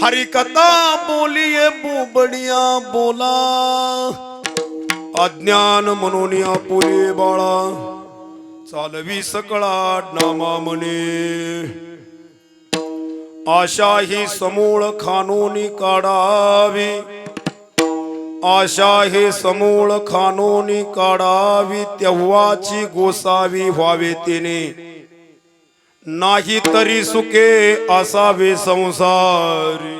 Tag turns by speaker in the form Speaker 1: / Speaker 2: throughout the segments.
Speaker 1: हरि कथा बोलिए बुबडिया बोला, अज्ञान म्हणून आपुले बाळा, चालवी सकळा नामा म्हणे. आशा ही समूळ खानोनी काढावी, आशा हे समूळ खानोनी काढावी, तेव्हाची गोसावी व्हावे तिने, नाही तरी सुखे असावे संसारी,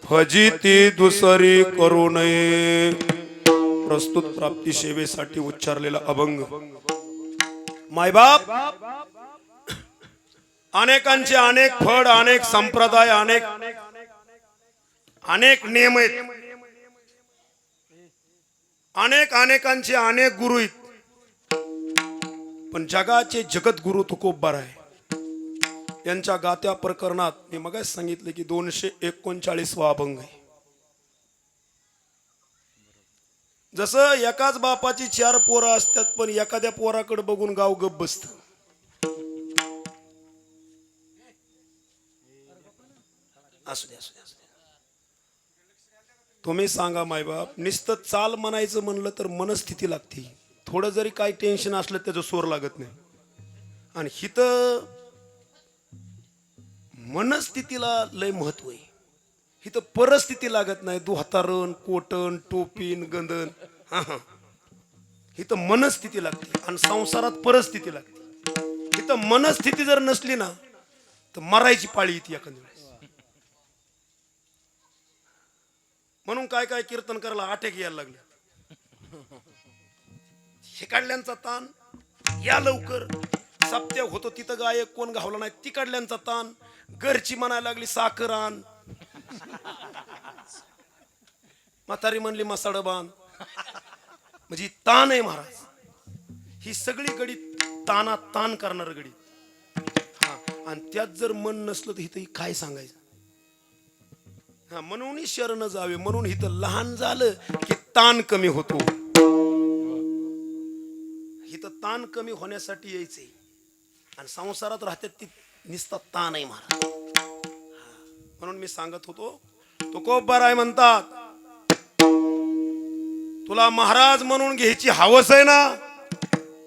Speaker 1: फजिती दुसरी करू नये. प्रस्तुत प्राप्ती सेवेसाठी उच्चारलेला अभंग. मायबाप अनेकांचे अनेक फळ, अनेक संप्रदाय, अनेक नियम आहेत, अनेकांचे अनेक गुरु आहेत, पण जगाचे जगद्गुरु तुकोबा आहे. यांच्या गात्या प्रकरणात मी मगाच सांगितले की 239 अभंग आहे. जसं एकाच बापाची 4 पोरं असतात, पण एखाद्या पोराकडे बघून गाव गप बसतं. असू द्या. तुम्ही सांगा मायबाप, नुसतं चाल म्हणायचं म्हणलं तर मनस्थिती लागते. थोडं जरी काही टेन्शन असलं त्याचं सोर लागत नाही. आणि हिथं मनस्थितीला लय महत्व आहे. हिथं परिस्थिती लागत नाही. दुहातारण, कोटण, टोपीन, गंधन, हिथं मनस्थिती लागते. आणि संसारात परिस्थिती लागते. हिथं मनस्थिती जर नसली ना तर मरायची पाळी येते एखाद्या वेळेस. म्हणून काय कीर्तन करायला अटॅक यायला लागले. हे काढल्यांचा ताण, या लवकर सप्त्या होतो तिथं गायक कोण घावला नाही, ती काढल्यांचा ताण, घरची म्हणायला लागली साखर आण, म्हातारी म्हणली मसाड बांध. म्हणजे ताण आहे महाराज. ही सगळी गडी तानात ताण करणार गडी. आणि त्यात जर मन नसलं तर इथं काय सांगायचं. म्हणून शरण जावे, म्हणून इथं लहान झालं की ताण कमी होतो. इथं ताण कमी होण्यासाठी यायचंय. आणि संसारात राहतात ती निस्ता ताण आहे महाराज. म्हणून मी सांगत होतो, तुकोबाराय म्हणतात, तुला महाराज म्हणून घ्यायची हवस आहे ना,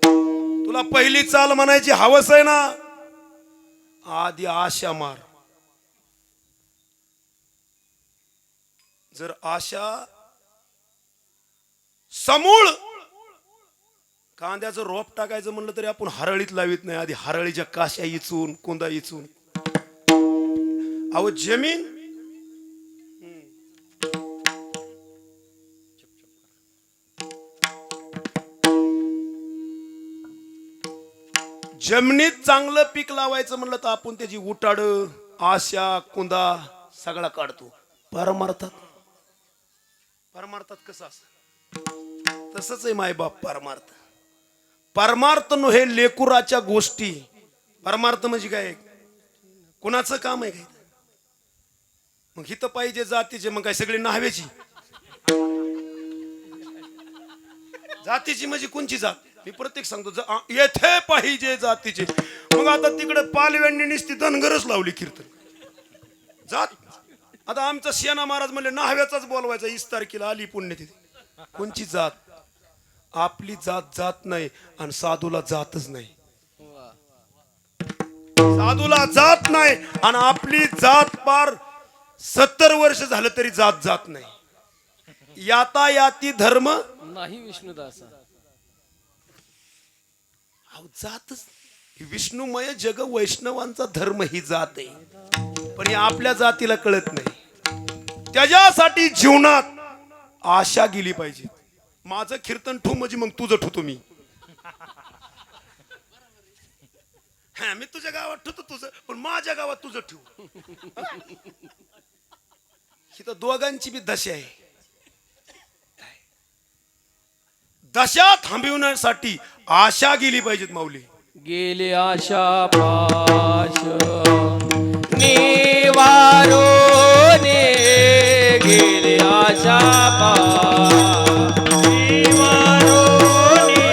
Speaker 1: तुला पहिली चाल म्हणायची हवस आहे ना, आधी आशा मार. जर आशा समूळ, कांद्याचं रोप टाकायचं म्हणलं तरी आपण हरळीत लावित नाही, आधी हरळीच्या काश्या इचून, कोंदा इचून. अहो जमीन जमिनीत चांगलं पीक लावायचं म्हणलं तर आपण त्याची उटाड, आशा, कुंदा सगळा काढतो. परमार्थात कसं असं, तसंच आहे मायबाप. परमार्थ हे लेकुराच्या गोष्टी. परमार्थ म्हणजे काय, कुणाचं काम आहे काय. मग हिथं पाहिजे जातीचे, मग काय सगळी नाहवेची जातीची म्हणजे कोणची जात. मी प्रत्येक सांगतो येथे पाहिजे जातीचे. मग आता तिकडे पालव्यांनी नुसती धनगरच लावली कीर्तन जात. आता आमचा शेणा महाराज म्हणले नाहव्याचाच बोलवायचा. 20 तारखेला आली पुण्यतिथी. कोणची जात, आपली जात नाही. आणि साधूला जातच नाही. साधूला जात नाही आणि आपली जात पार 70 वर्ष झालं तरी जात नाही. याता याती धर्म
Speaker 2: नाही विष्णुदासा.
Speaker 1: जातच विष्णुमय जग, वैष्णवांचा धर्म ही जात आहे. पण हे आपल्या जातीला कळत नाही. त्याच्यासाठी जीवनात आशा गेली पाहिजे. माझं कीर्तन ठेवू म्हणजे मग तुझं ठेवतो मी. मी तुझ्या गावात ठेवतो तुझं, पण माझ्या गावात तुझं ठेवू. ही तर दोघांची बी दशा आहे. दशा थांबविण्यासाठी आशा गेली पाहिजेत माऊली.
Speaker 2: गेले आशा पाश निवारो ने, गेले आशा पाश निवारो ने,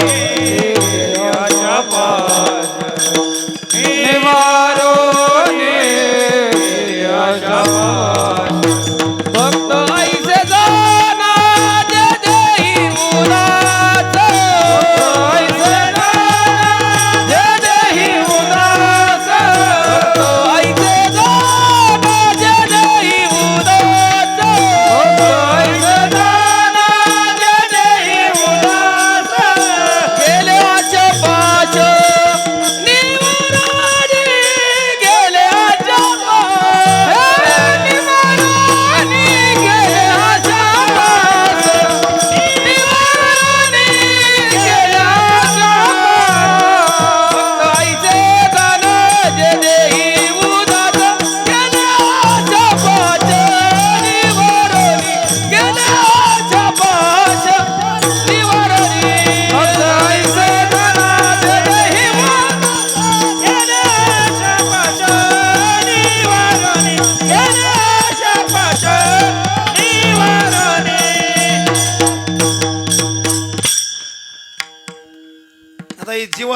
Speaker 2: आशा पाश निवारो ने, आशा पाश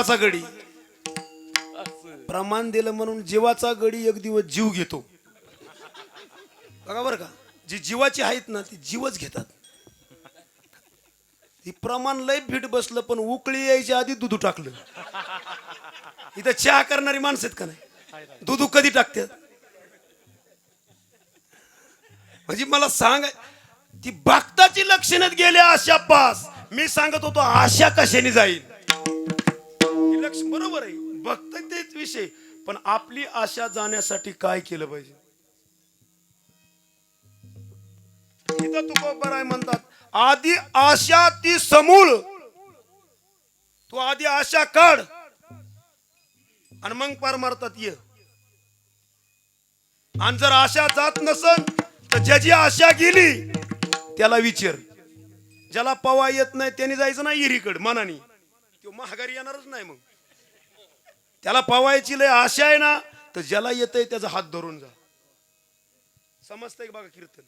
Speaker 1: जीवाचा गडी. प्रमाण दिलं म्हणून जीवाचा गडी एक दिवस जीव घेतो. बघा बरं का, जी जीवाची आहेत ना ती जीवच घेतात. ती प्रमाण लय भीट बसलं पण उकळी यायच्या आधी दूध टाकलं. इथं चहा करणारी माणसं आहेत का नाही, दूध कधी टाकतात? म्हणजे मला सांग, ती भक्ताची लक्षणात गेले आशा पास. मी सांगत होतो आशा कशाने जाईल. लक्ष बरोबर आहे, भक्त तेच विषय, पण आपली आशा जाण्यासाठी काय केलं पाहिजे. इथं तुकोबर आहे म्हणतात, आधी आशा ती समूळ. तू आधी आशा काढ आणि मग परमार्थात ये. आणि जर आशा जात नसन तर ज्याची आशा गेली त्याला विचार. ज्याला पवा येत नाही त्याने जायचं नाही इरीकड मनानी, तो महागारी येणारच नाही. मग त्याला पवायची लय आशा आहे ना, तर ज्याला येतंय त्याचा हात धरून जा. समजतंय बघा कीर्तन.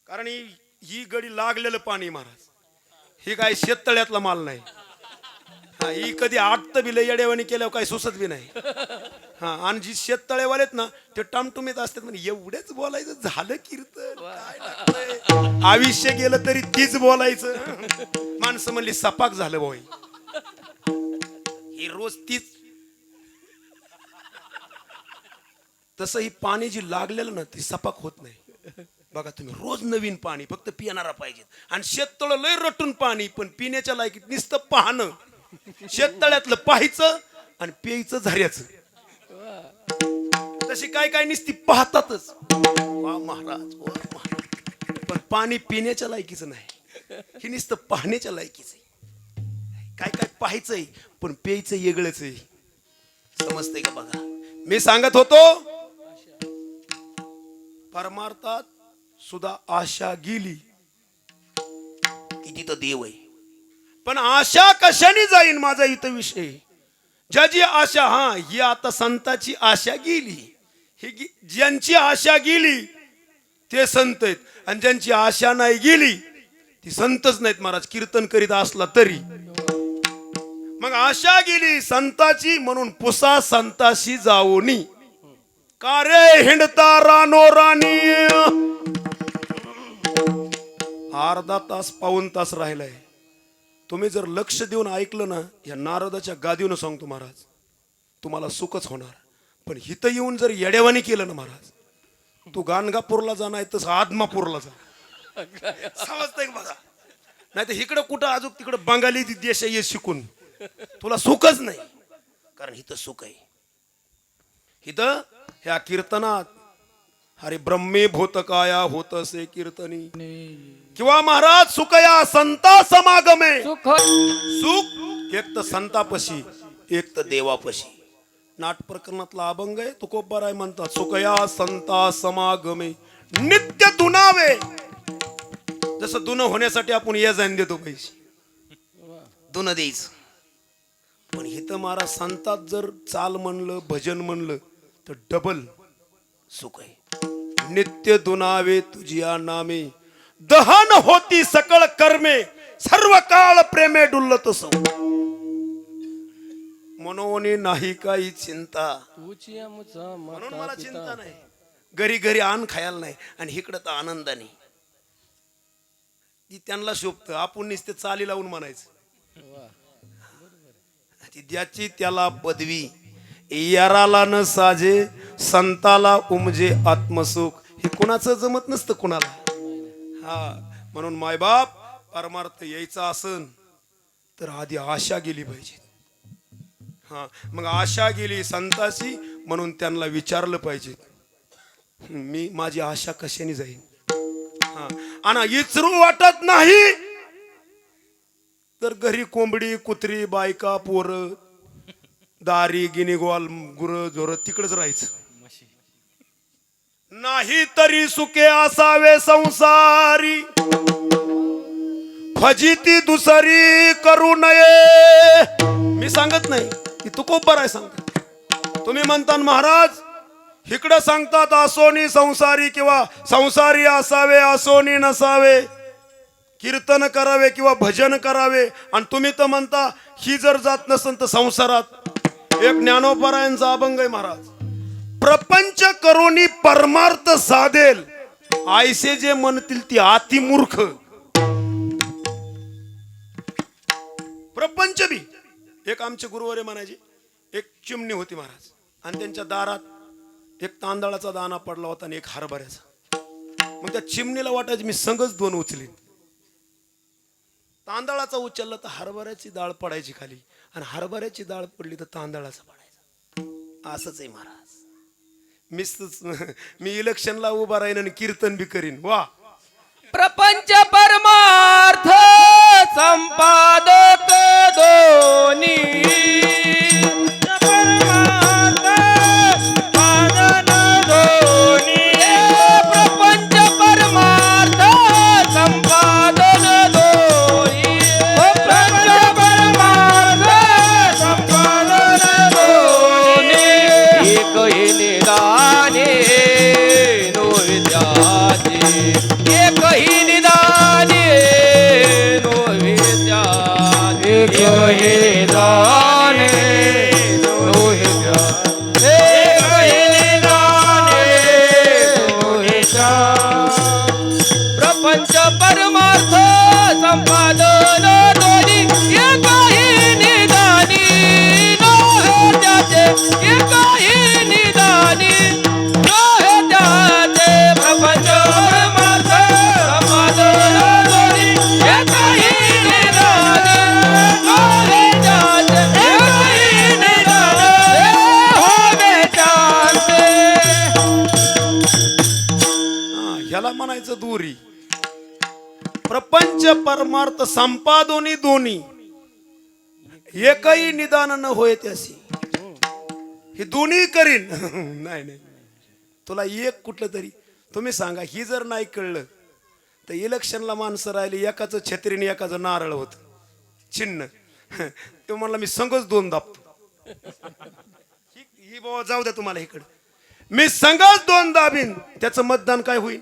Speaker 1: कारण ही गडी लागलेलं पाणी महाराज, ही काय शेततळ्यातला माल नाही. हा, ही कधी आटत बी लय येड्यावानी केल्यावर काही सुचत बी नाही. हा, आणि जी शेततळेवालेत ना ते टमटुमीत असतात. म्हणजे एवढेच बोलायचं झालं कीर्तन, काय लागतंय? आयुष्य गेलं तरी तीच बोलायचं. माणसं म्हणली सपाक झालं भाई, हे रोज तीच. तसं ही पाणी जी लागलेलं ना ती सपाक होत नाही. बघा तुम्ही, रोज नवीन पाणी फक्त पिणारा पाहिजे. आणि शेततळ लय रटून पाणी, पण पिण्याच्या लायकीत नुसतं पाहणं. शेततळ्यातलं पाहायचं आणि प्यायचं झऱ्याचं. तशी काय काय नुसती पाहतातच. वा महाराज, वा महाराज. पण पाणी पिण्याच्या लायकीचं नाही, हे नुसतं पाहण्याच्या लायकीच आहे. काय काय पाहायचंय पण प्यायचं वेगळंच आहे. समजतंय का? बघा मी सांगत होतो परमार्थात सुद्धा आशा गेली की तिथं देव आहे. पण आशा कशाने जाईन माझा इथं विषय. ज्याची आशा, हा ही आता संताची आशा गेली. ही ज्यांची आशा गेली ते संत आहेत, आणि ज्यांची आशा नाही गेली ती संतच नाहीत महाराज, कीर्तन करीत असला तरी. मग आशा गेली संताची म्हणून पुसा संताशी जाऊनी. का रे हिंडता रानो राणी. अर्धा तास पाऊण तास राहिलाय. तुम्ही जर लक्ष देऊन ऐकलं ना, या नारदाच्या गादीवनं सांगतो महाराज, तुम्हाला सुखच होणार. पण हिथं येऊन जर येड्यावानी केलं ना महाराज, तू गाणगापूरला जा नाही तसं आदमापूरला जा. समजतंय बघा. नाही तर इकडं कुठं अजून तिकडं बंगाली देश ये शिकून तुला सुखच नाही. कारण हिथं सुख आहे. हिथं ह्या कीर्तनात अरे ब्रह्मे भूतकाया होत असे कीर्तनी, किंवा महाराज सुखया संता समागमे. सुख एक तर संतापशी, एक तर देवापशी. नाट प्रकरणातला अभंग आहे, तुकोबाराय म्हणतात सुखया संता समागमे नित्य धुनावे. जसं धुन होण्यासाठी आपण ये जाण देतो पैसे, धुन द्यायचं. पण इथं महाराज संतात जर चाल म्हणलं, भजन म्हणलं तर डबल सुख आहे. नित्य धुनावे तुझिया नामे, दहन होती सकळ कर्मे, सर्व काळ प्रेमे डुल्लत सौ. म्हणून नाही काही चिंता, म्हणून मला चिंता नाही. घरी घरी आण खायला नाही, आणि इकडं तर आनंदाने. ती त्यांना शोभत, आपण नुसते चाली लावून म्हणायचं. ज्याची त्याला पदवी, याराला न साजे, संताला उमजे आत्मसुख. हे कोणाचं जमत नसतं कोणाला. हा, म्हणून मायबाप परमार्थ यायचा असन तर आधी आशा गेली पाहिजे. हा, मग आशा गेली संताशी म्हणून त्यांना विचारलं पाहिजे, मी माझी आशा कशाने जाईल. हा, आणि इचरू वाटत नाही तर घरी कोंबडी कुत्री बायका पोर दारी गिनी गोवाल गुर जोर तिकडच राहायचं. नाही तरी सुखे असावे संसारी, फजिती दुसरी करू नये. मी सांगत नाही, की तुकोबर आहे सांगत. तुम्ही म्हणता महाराज इकडं सांगतात असोनी संसारी किंवा संसारी असावे असोनी नसावे, कीर्तन करावे किंवा भजन करावे. आणि तुम्ही तर म्हणता ही जर जात नसेल तर संसारात एक ज्ञानोपरायांचा अभंग आहे महाराज. प्रपंच करोनी परमार्थ साधेल, आयसे जे म्हणतील ती अतिमूर्ख. प्रपंच बी एक आमचे गुरुवारे म्हणायचे, एक चिमणी होती महाराज आणि त्यांच्या दारात एक तांदळाचा दाना पडला होता आणि एक हरभऱ्याचा. मग त्या चिमणीला वाटायचं मी संगच दोन उचलीन. तांदळाचा उचलला तर हरभऱ्याची डाळ पडायची खाली आणि हरभऱ्याची डाळ पडली तर तांदळाचा पडायचा. असंच आहे महाराज. मी इलेक्शनला उभा राहीन आणि कीर्तन बी करीन. वा
Speaker 2: प्रपंच परमार्थ संपादक दोन्ही. परमार्थ साधन दोन्ही. प्रपंच परमार्थ संपादन दोन्ही. प्रपंच परमार्थ संपादन दोन्ही. एक ही निदाने नो विद्याचे. एक ही निदाने नो विद्याचे. एक ही निदाने नो विद्याचे. एक ही निदाने नो विद्याचे. प्रपंच परमार्थ संपादन दोन्ही. एक ही निदानी नो विद्याचे. एक ही निदानी नो विद्याचे. प्रपंच परमार्थ संपादन दोन्ही. एक ही निदानी नो विद्याचे. एक ही निदानी हो विद्याचे.
Speaker 1: ह्याला म्हणायचं दुरी. प्रपंच परमार्थ संपादोनी दोन्ही, एकही निदान न होय त्यासी. हे दोन्ही करीन. नाही नाही, तुला एक कुठलं तरी तुम्ही सांगा. ही जर नाही कळलं तर इलेक्शनला माणसं राहिली, एकाचं छत्रीने एकाचं नारळ होत चिन्ह. ते म्हणला मी संघच दोन दाबतो. ही बाबा जाऊ द्या तुम्हाला इकडे. मी संघच दोन दाबीन, त्याचं मतदान काय होईल?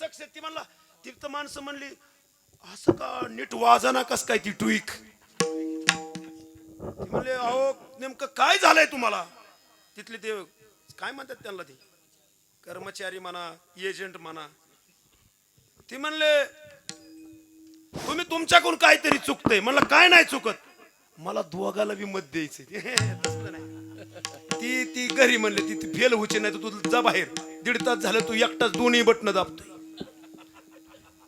Speaker 1: सक्सेस. ती म्हणला, ती तर माणसं म्हणली असं का नीट वाजना कस काय ती टुईक. ती म्हणले अहो नेमकं काय झालंय तुम्हाला? तिथले ते काय म्हणतात त्यांना, ते कर्मचारी म्हणा एजंट म्हणा. ती म्हणले तुम्ही तुमच्याकडून काहीतरी चुकतंय. म्हणलं काय नाही चुकत, मला दोघाला बी मत द्यायचंय. तसलं नाही. ती घरी म्हणले ती फेल व्हायची नाही तर तू जा बाहेर. 1.5 तास झालं तू एकटाच दोन्ही बटणं दाबतोय.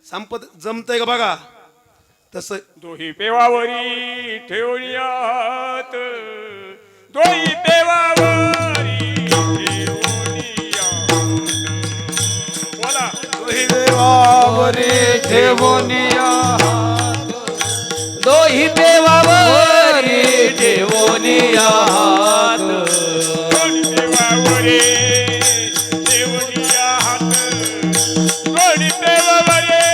Speaker 1: संपत जमतंय का बघा. तसं
Speaker 3: दोही पेवावरी ठेवण्यात. दोही पेवावरी ठेवण्यात. बोला.
Speaker 1: दोही देवावरी
Speaker 2: ठेवोनिया. दोही देवावरी ठेवोनिया.
Speaker 3: दोही पेवावरी ठेवण्यात. दोही पेवावरी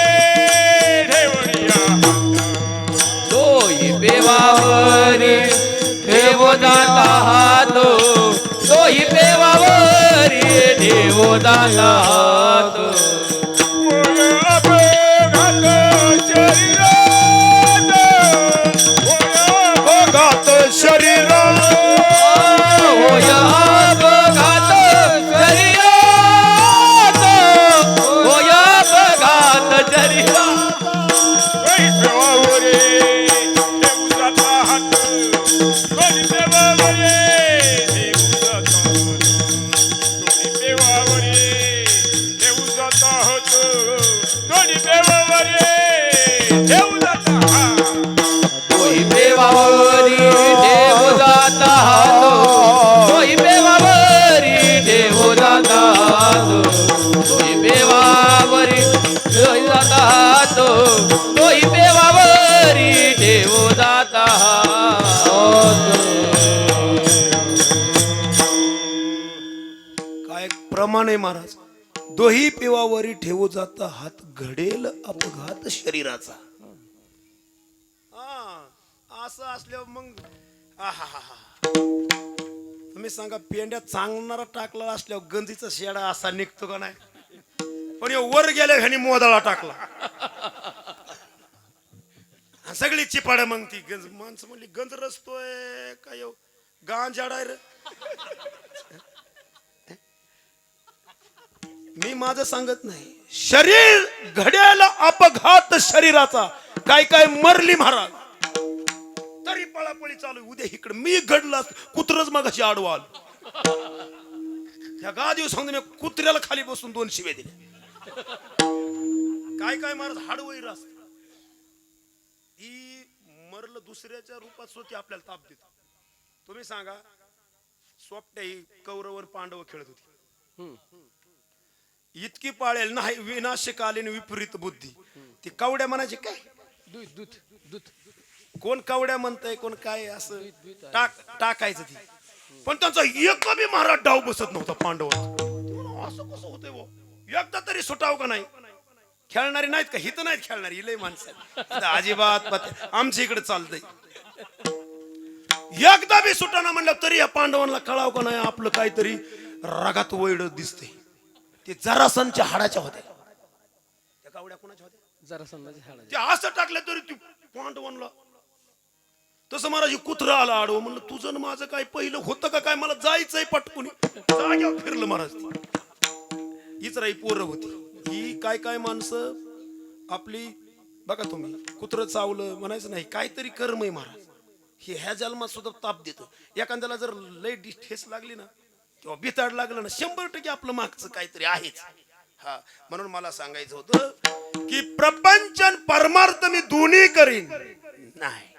Speaker 3: ठेवण्यात.
Speaker 2: दोही देवावरी ठेवो दाता हात. दोही देवावरी ठेवो दाता हात.
Speaker 1: घात शरीरा
Speaker 2: होय अपघात शरीरात. होय अपघात शरीरात. दोही देवावरी ठेवो दाता हात. दोही देवावरी ठेवो दाता हात. दोही देवावरी ठेवो दाता हात. दोही देवावरी ठेवो दाता हात.
Speaker 1: काय प्रमाण आहे महाराज. दोही पिवावरी ठेवू जाता हात, घडेल अपघात शरीराचा. असं असल्यावर मग तुम्ही सांगा, पेंड्यात चांगणारा टाकला असल्यावर गंजीचा शेडा असा निघतो का नाही? पण वर गेल्या ह्यानी मोदाळा टाकला. सगळी चिपाड मग ती गंज माणसं म्हणली गंज रचतोय काय गांजाडाय रे. मी माझं सांगत नाही. शरीर घड्याला अपघात शरीराचा काय काय मरली महाराज तरी पळापळी चालू. उद्या इकडे मी घडला कुत्रच मग अशी आडवा आलो. त्या गादीवर सांगतो मी कुत्र्याला खाली बसून 2 शिवे दिले. काय काय महाराज हाडवैर असत. ही मरलं दुसऱ्याच्या रूपात स्वतः आपल्याला ताप देतो. तुम्ही सांगा स्वप्न ही कौरव पांडव खेळत होती. इतकी पाळेल नाही विनाशकालीन विपरीत बुद्धी. ती कवड्या म्हणायची काय कोण कवड्या म्हणतय कोण काय असं टाकायचं ती. पण त्यांचा एक बी महाराज डाव बसत नव्हता पांडवांचा. असं कसं होतंय वो एकदा तरी सुटाव का नाही. खेळणारी नाहीत का हित नाहीत खेळणारी लय माणसं अजिबात आमच्या इकडे चालतंय. एकदा बी सुटाना म्हणलं तरी या पांडवांना कळाव का नाही आपलं काहीतरी रगात वैड दिसते. ते जरासनच्या हाडाच्या होत्या. त्या कावड्या कोणाच्या होत्या
Speaker 2: जरासंधाच्या हाडाच्या.
Speaker 1: ते असं टाकलं तरी ती पांडवांना तसं महाराज कुत्र आला आडवं. म्हणलं तुझं न माझं काय पहिलं होतं का काय मला जायचंय पटकून. जाग्यावर फिरलं महाराज. हीच राही पोरं होती. ही काय काय माणसं आपली बघा तुम्ही कुत्र चावलं म्हणायचं नाही काहीतरी कर्म आहे महाराज. हे ह्या जन्मात सुद्धा ताप देतो. एखाद्याला जर लय ठेस लागली ना किंवा बिताड लागलं ना 100% आपलं मागचं काहीतरी आहेच. हा म्हणून मला सांगायचं होतं की प्रपंच परमार्थ मी दोन्ही करीन. नाही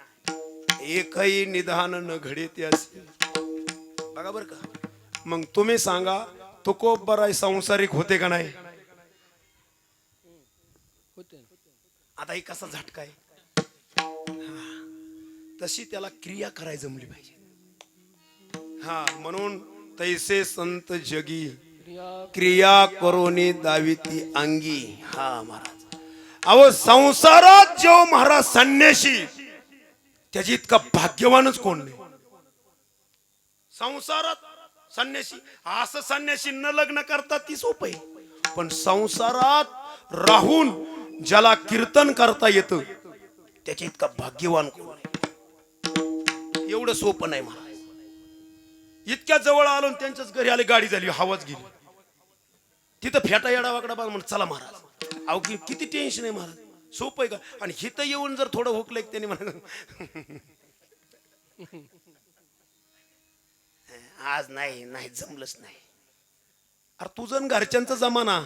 Speaker 1: एकही निधान न घडे ते असे. बघा बर का. मग तुम्ही सांगा तो कोप बराय सांसारिक होते का नाही. आता ही कसा झटका आहे. तशी त्याला क्रिया करायला जमली पाहिजे. हा म्हणून तैसे संत जगी क्रिया करोनी दाविती अंगी. हा महाराज अहो संसारात जो महाराज संन्याशी त्याची इतका भाग्यवानच कोण नाही. संसारात संन्यासी असं संन्यासी न लग्न करता ती सोप आहे. पण संसारात राहून ज्याला कीर्तन करता येतं त्याच्या इतका भाग्यवान कोण आहे. एवढं सोपं नाही महाराज. इतक्या जवळ आलो त्यांच्याच घरी आले गाडी झाली हवाच गेली. तिथं फेटा येडा वाकडा बघ म्हण चला महाराज. अहो किती टेन्शन आहे महाराज. सोपं आहे का. आणि हिथं येऊन जर थोडं होकलं त्याने म्हणा आज नाही नाही जमलंच नाही. अरे तुझं घरच्यांचा जमाना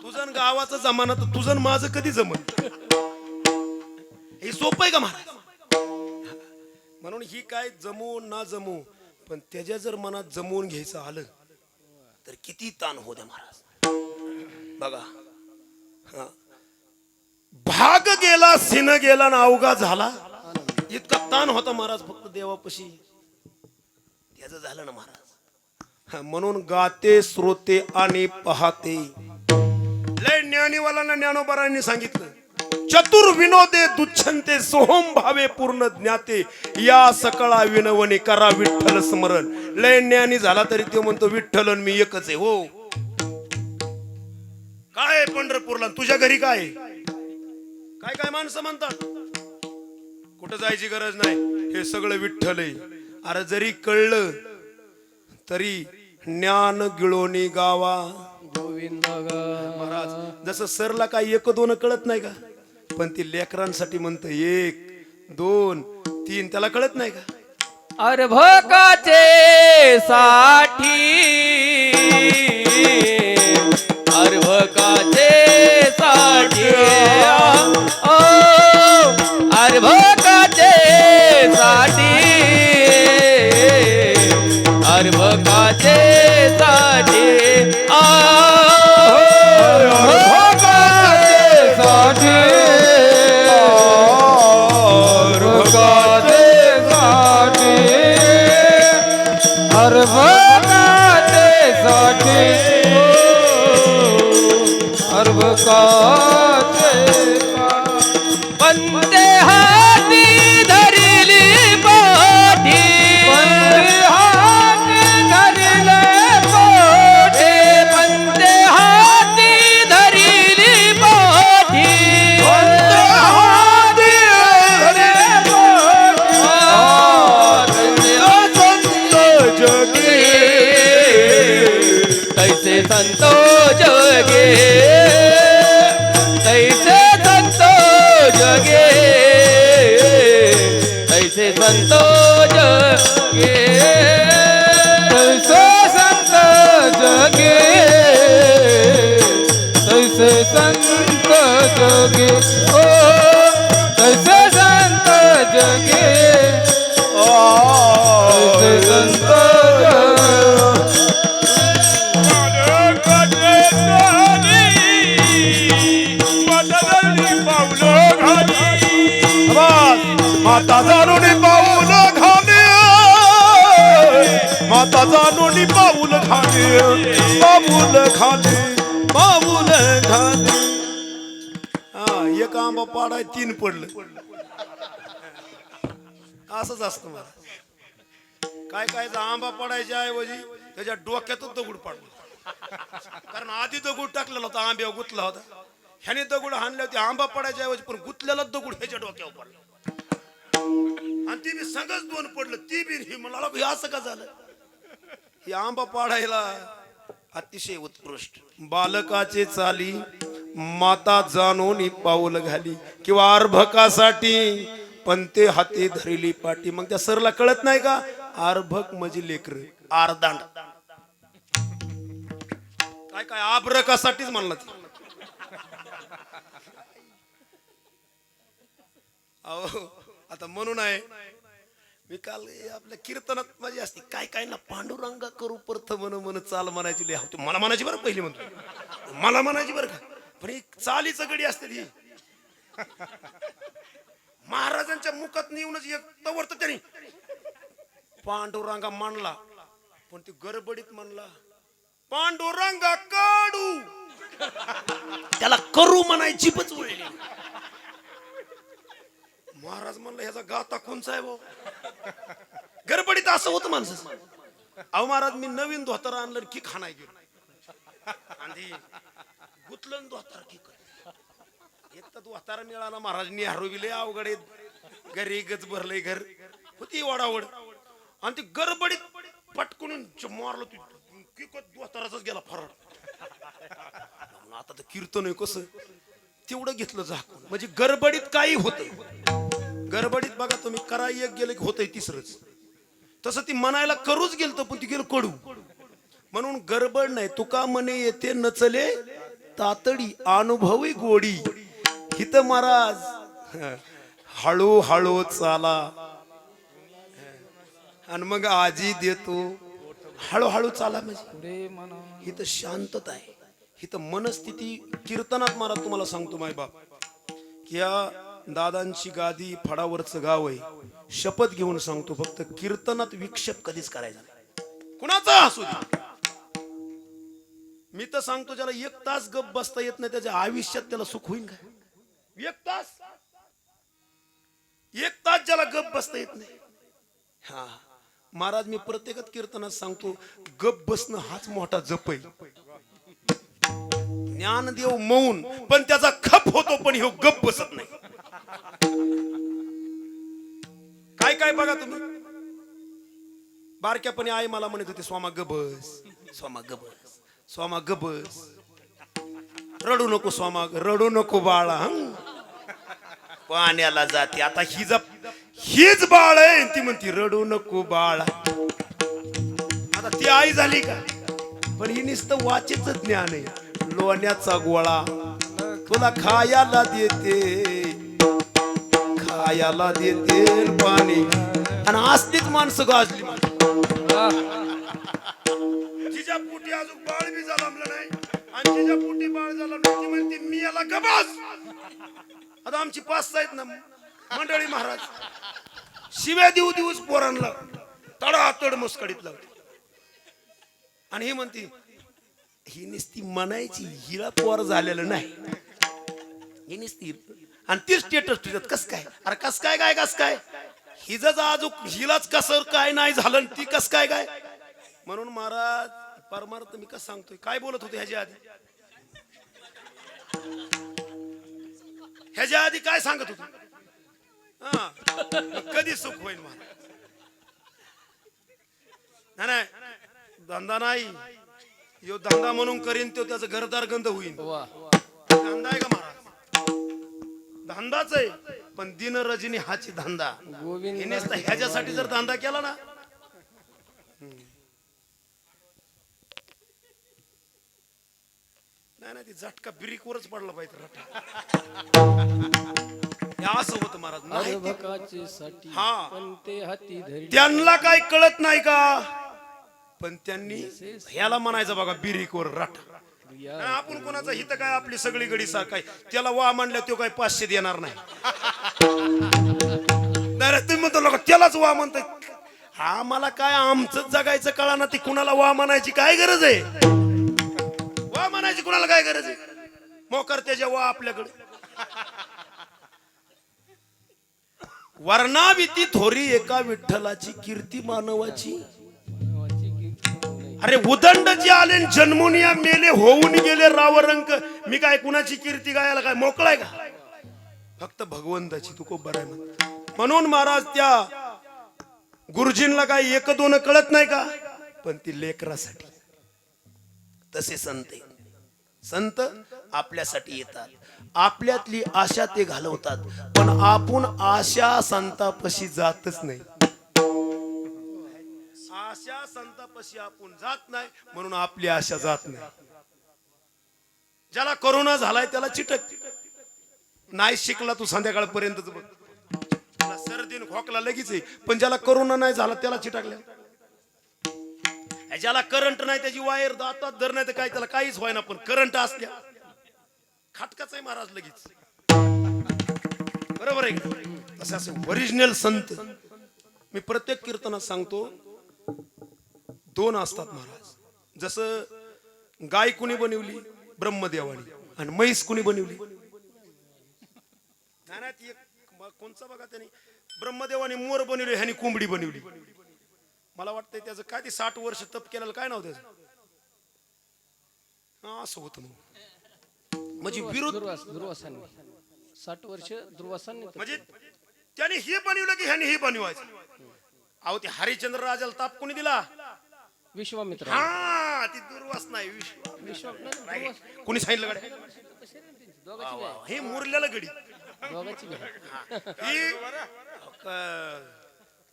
Speaker 1: तुझं गावाचा जमाना तर तुझं माझं कधी जमल. हे सोपं आहे का महाराज. म्हणून ही काय जमू ना जमू पण त्याच्या जर मनात जमवून घ्यायचं आलं तर किती ताण होते महाराज. बघा भाग गेला सिन गेला ना अवघा झाला. इतका ताण होता महाराज फक्त देवापाशी. त्याचं झालं ना महाराज. म्हणून गाते श्रोते आणि पाहते. लय ज्ञानीवालांना ज्ञानोबारांनी सांगितलं चतुर विनोदे दुच्छंते सोहम भावे पूर्ण ज्ञाते या सकळा विनवणे करा विठ्ठल स्मरण. लय ज्ञानी झाला तरी तो म्हणतो विठ्ठल मी एकच आहे. हो काय पंढरपूरला तुझ्या घरी काय काय काय माणसं म्हणतात कुठं जायची गरज नाही हे सगळं विठ्ठल आहे. अरे जरी कळलं तरी ज्ञान गिळोनी गावा
Speaker 2: गोविंद
Speaker 1: महाराज. जसं सरला काय 1-2 कळत नाही का पण ती लेकरांसाठी म्हणतं 1 2 3 त्याला कळत नाही का.
Speaker 2: अर्भकाचे साठी अर्भकाचे साठी अर्भकाचे साठी अर्भकाचे साठी
Speaker 4: पंते हाती धरिली पाठी धरिले पोटे पंते हाती धरिली पाठी पोटी तैसे संतो जगे तैसे संतो जगे तैसे संतो जगे तैसे संत जगे तैसे संत जगे ओ तैसे संत जगे तैसे संत
Speaker 1: माता जाणून पाऊल घाले माता जाणून पाऊल घाले पाऊल घाले पाऊल घाले. हा एक आंबा पाडाय 3 पडलं असंच असतं मला. काय काय आंबा पडायच्या ऐवजी त्याच्या डोक्यातच दगड पाडलं. कारण आधी दगड टाकलेला होता आंब्यावर गुतला होता. ह्याने दगड हाणले होते आंबा पडायच्या ऐवजी पण गुतलेला दगड ह्याच्या डोक्यावर पडला आणि ती बी संगच 2 पडलं. ती बी ही म्हणाला हे असं का झालं. ही आंबा पाडायला अतिशय उत्कृष्ट. बालकाचे चाली माता जाणून पाऊल घाली किंवा अर्भकासाठी पंते हाती धरली पाटी. मग त्या सरला कळत नाही का अर्भक म्हणजे लेकर आरदांड काय काय आब्रकासाठीच म्हणलं ते. अहो आता म्हणून आहे मी काल आपल्या कीर्तनात माझी असते काय काय ना पांडुरंगा करू परत मन चाल म्हणायची लय मला म्हणायची बरं पहिली म्हणतो मला म्हणायची बरं का पण एक चालीच गडी असते ती. महाराजांच्या मुखात येऊनच एक तवर त्यांनी पांडुरंगा मांडला पण ती गडबडीत म्हणला पांडुरंगा काढू त्याला करू म्हणायची पच वळली. महाराज म्हणलं ह्याचा गाता कोणचा आहे भाऊ. गडबडीत असं होतं माणसं. अहो महाराज मी नवीन धोतर आणलं की खानाय गेलो आणि गुतलं धोतर की एक तर धोतारा मिळाला महाराज हरविले अवघडे घरी गच भरलंय घर होती वडावड आणि ती गडबडीत पटकून मारलं तू धोताराच गेला फरार. आता तर कीर्तन आहे कसं तेवढं घेतलं झाकून म्हणजे गडबडीत काही होतं. गडबडीत बघा तुम्ही करा एक गेलं की होतंय तिसरंच. तसं ती म्हणायला करूच गेलं पण ती गेलं कडू. म्हणून गडबड नाही तुका म्हणे येते नचले तातडी अनुभवी गोडी. हित महाराज हळूहळू चाला आणि मग आजी देतो हळूहळू चाला म्हणजे हित शांतता आहे. हित मनस्थिती कीर्तनात महाराज तुम्हाला सांगतो माय बाप की या दादांची गादी फडावरचं गाव आहे. शपथ घेऊन सांगतो फक्त कीर्तनात विक्षेप कधीच करायचा नाही कुणाचा असू दे. मी तर सांगतो ज्याला 1 तास गप बसता येत नाही त्याच्या आयुष्यात त्याला सुख होईल का. 1 तास ज्याला गप बसता येत नाही. हा महाराज मी प्रत्येकात कीर्तनात सांगतो गप बसणं हाच मोठा जप आहे. ज्ञानदेव मौन पण त्याचा खप होतो पण ह्यो गप बसत नाही. काय काय बघा तुम्ही बारक्यापणी आई मला म्हणत होती स्वामा गबस स्वामा गबस स्वामा गबस रडू नको स्वामा रडू नको बाळा. पाण्याला जाते आता हीच बाळ आहे ती म्हणती रडू नको बाळा. आता ती आई झाली का पण ही नुसतं वाचेच ज्ञान आहे. लोण्याचा गोळा तुला खायला देते पाणी आणि आस्तीच माणसं गाजली. जिच्या पोटी अजून बाळ बी जन्मलं नाही आणि जिच्या पोटी बाळ जन्मलं ती म्हणते मी याला गबास. आता आमची 5 आहेत ना मंडळी महाराज शिव्या देऊ देऊच पोरांना तडातड मुस्कडीत लावते आणि ही म्हणती ही नुसती म्हणायची हिला पोर झालेलं नाही ही नुसती आणि ती स्टेटस ठेवतात कस काय अरे कस काय काय कस काय हिजच आजू हिलाच कसं काय नाही झालं ती कस काय काय. म्हणून महाराज परमार्थ मी कसं सांगतोय काय बोलत होते ह्याच्या आधी काय सांगत होतो. हा कधी सुख होईल महाराज नाही नाही, धंदा नाही यो धंदा म्हणून करीन तो त्याचं घरदार गंध होईल.
Speaker 2: वा
Speaker 1: धंदा आहे का महाराज? धंदाच आहे, पण दिन रजनी हाची धंदा.
Speaker 2: गोविंद
Speaker 1: हिनेच तर ह्याच्यासाठी जर धंदा केला ना, नाही नाही, ती झटका ब्रिकवरच पडला पाहिजे रटा. हे असं होतं महाराज. नाही ते-
Speaker 2: अर्भकाचे साठी
Speaker 1: हा.
Speaker 2: पण ते हाती धरी
Speaker 1: त्यांना काय कळत नाही का, पण त्यांनी ह्याला म्हणायचं बघा बिरिकवर राट. आपण कोणाचा हित काय, आपली सगळी गडी काय त्याला वा म्हणल्या तो काय 500 देणार नाही. नाही तुम्ही म्हणतो लोक त्यालाच वा म्हणताय. हा मला काय आमचं जगायचं कळा ना, ती कुणाला वा म्हणायची काय गरज आहे? वा म्हणायची कुणाला काय गरज आहे? मोकर त्याच्या वा आपल्याकडे. वर्णाविती थोरी एका विठ्ठलाची कीर्ती मानवाची. अरे उदंड जे आले जन्मून या मेले होऊन गेले रावरंक. मी काय कुणाची कीर्ती गायला काय मोकळाय का? फक्त भगवंताची. तू खूप बरं आहे म्हणून महाराज त्या गुरुजींना काय एक दोन कळत नाही का, पण ती लेकरासाठी. तसे संत संत आपल्यासाठी येतात, आपल्यातली आशा ते घालवतात, पण आपण आशा संतापाशी जातच नाही. आशा संतापाशी आपण जात नाही, म्हणून आपली आशा जात नाही. ज्याला करोना झालाय त्याला चिटक नाही शिकला तू संध्याकाळपर्यंत बघ, त्याला सर्दीन खोकला लगेच आहे. पण ज्याला करोना नाही झाला त्याला चिटकल्या. ज्याला करंट नाही त्याची वायर दातात धर नाही तर काय, त्याला काहीच व्हायना. पण करंट असल्या खाटकाच आहे महाराज लगेच. बरोबर आहे. तसे असे ओरिजिनल संत मी प्रत्येक कीर्तनात सांगतो, 2 असतात महाराज. जसं गाय कुणी बनवली? ब्रह्मदेवानी. आणि म्हैस कुणी बनवली? नाही ती कोणचा बघा त्यांनी ब्रह्मदेवानी मोर बनवली, ह्यानी कोंबडी बनवली. मला वाटतंय त्याचं काय ते 60 वर्ष तप केलेलं काय नाव त्याचं? असं होतं म्हणजे विरोध.
Speaker 2: दुर्वासांनी 60 वर्ष दुर्वासांनी
Speaker 1: म्हणजे त्याने हे बनवलं की ह्याने हे बनवायचं. अहो ते हरिश्चंद्र राजाला ताप कोणी दिला?
Speaker 2: विश्वामित्र.
Speaker 1: हा ती दुर्वास नाही, कोणी सांगितलं गड्या? हे मुरलेलं गडी
Speaker 2: दोघांची
Speaker 1: ही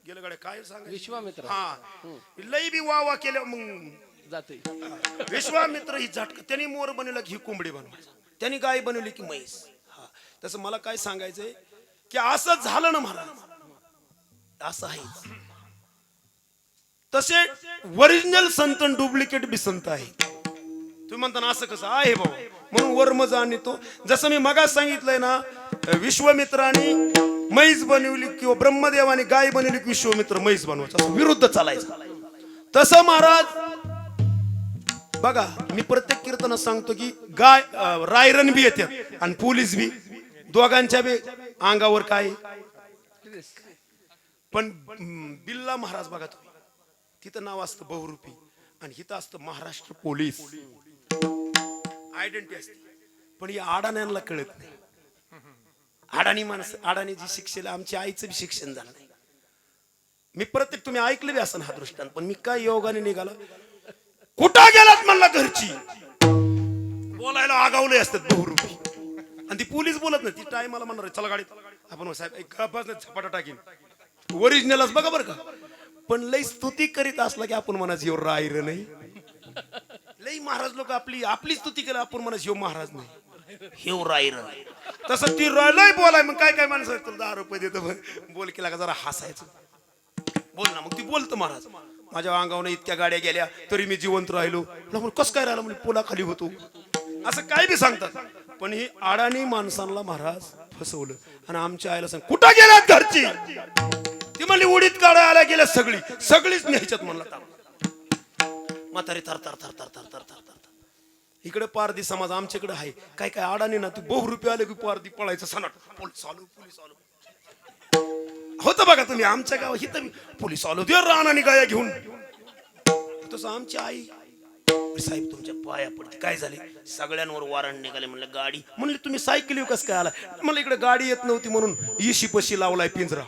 Speaker 1: गेलं गड्या काय सांग.
Speaker 2: विश्वामित्र.
Speaker 1: हा लई बी वा वा केलं मग
Speaker 2: जाते.
Speaker 1: विश्वामित्र ही झटक. त्यांनी मोर बनवला की ही कोंबडी बनवायची, त्यांनी गाय बनवली की म्हैस. हा तसं मला काय सांगायचंय की असं झालं ना महाराज, असं आहे. तसे ओरिजिनल संत डुप्लिकेट बी संत आहे. तुम्ही म्हणता ना असं कसं आहे बाबा, म्हणून वर्म जाणतो. जसं मी मगाच सांगितलंय ना, विश्वामित्राने म्हैस बनवली किंवा ब्रह्मदेवाने गाय बनवली की विश्वामित्र म्हैस बनवायचा, विरुद्ध चालायचं. तसं महाराज बघा, मी प्रत्येक कीर्तनात सांगतो की गाय रायरन बी येतात आणि पोलीस बी, दोघांच्या बी अंगावर काय. पण बिल्ला महाराज बघा तुम्ही, तिथं नाव असतं बहुरूपी आणि इथं असतं महाराष्ट्र पोलीस. आयडेंटिटी असते. पण या अडाण्यांना कळत नाही. अडाणी माणसं, अडाणीची शिक्षेला आमच्या आईचं बी शिक्षण झालं नाही. मी प्रत्येक तुम्ही ऐकलं बी असं हा दृष्टांत. पण मी काय योगाने निघाला, कुठं गेलात म्हणला घरची, बोलायला आगावले असतात बहुरूपी. आणि ती पोलीस बोलत नाही. ती टायमाला म्हणणार चला गाडीत आपण साहेब एक झपाटा टाकीन. ओरिजिनलच बघा बरं का. पण लई स्तुती करीत असला की आपण म्हणायचं ह्यो रायर नाही. लई महाराज लोक आपली स्तुती केली, आपण म्हणायचं ह्यो महाराज नाही, ह्यो रायर नाही. तसं ती लई बोलाय. मग काय काय माणसं तुला 10 रुपये देतो बोल केला का जरा हसायचं. बोल ना. मग ती बोलतो महाराज, माझ्या अंगावर इतक्या गाड्या गेल्या तरी मी जिवंत राहिलो. कस काय राहिलं म्हणजे पोलाखाली होतो, असं काय बी सांगतात. पण ही अडाणी माणसांना महाराज फसवलं. आणि आमच्या आईला सांग कुठं गेल्यात घरची, ती म्हणली उडीत काढा आल्या गेल्या सगळीच न्यायच्यात म्हणला. म्हातारी थर थर थर थर थर थर थर थर. इकडे पारधी समाज आमच्याकडे आहे. काय काय अडाणी ना, तू बहुरूपी आले की पारधी पळायचं सनाट, पोलीस आलो होतं बघा तुम्ही. आमच्या गावात इथं पोलीस आलो दे रानाने गाया घेऊन. तसं आमची आई साहेब तुमच्या पाया पडते. काय झाले? सगळ्यांवर वारण निघाले. म्हणलं गाडी. म्हणले तुम्ही सायकल येऊ कस काय आला? मला इकडे गाडी येत नव्हती म्हणून इशी पशी लावलाय पिंजरा.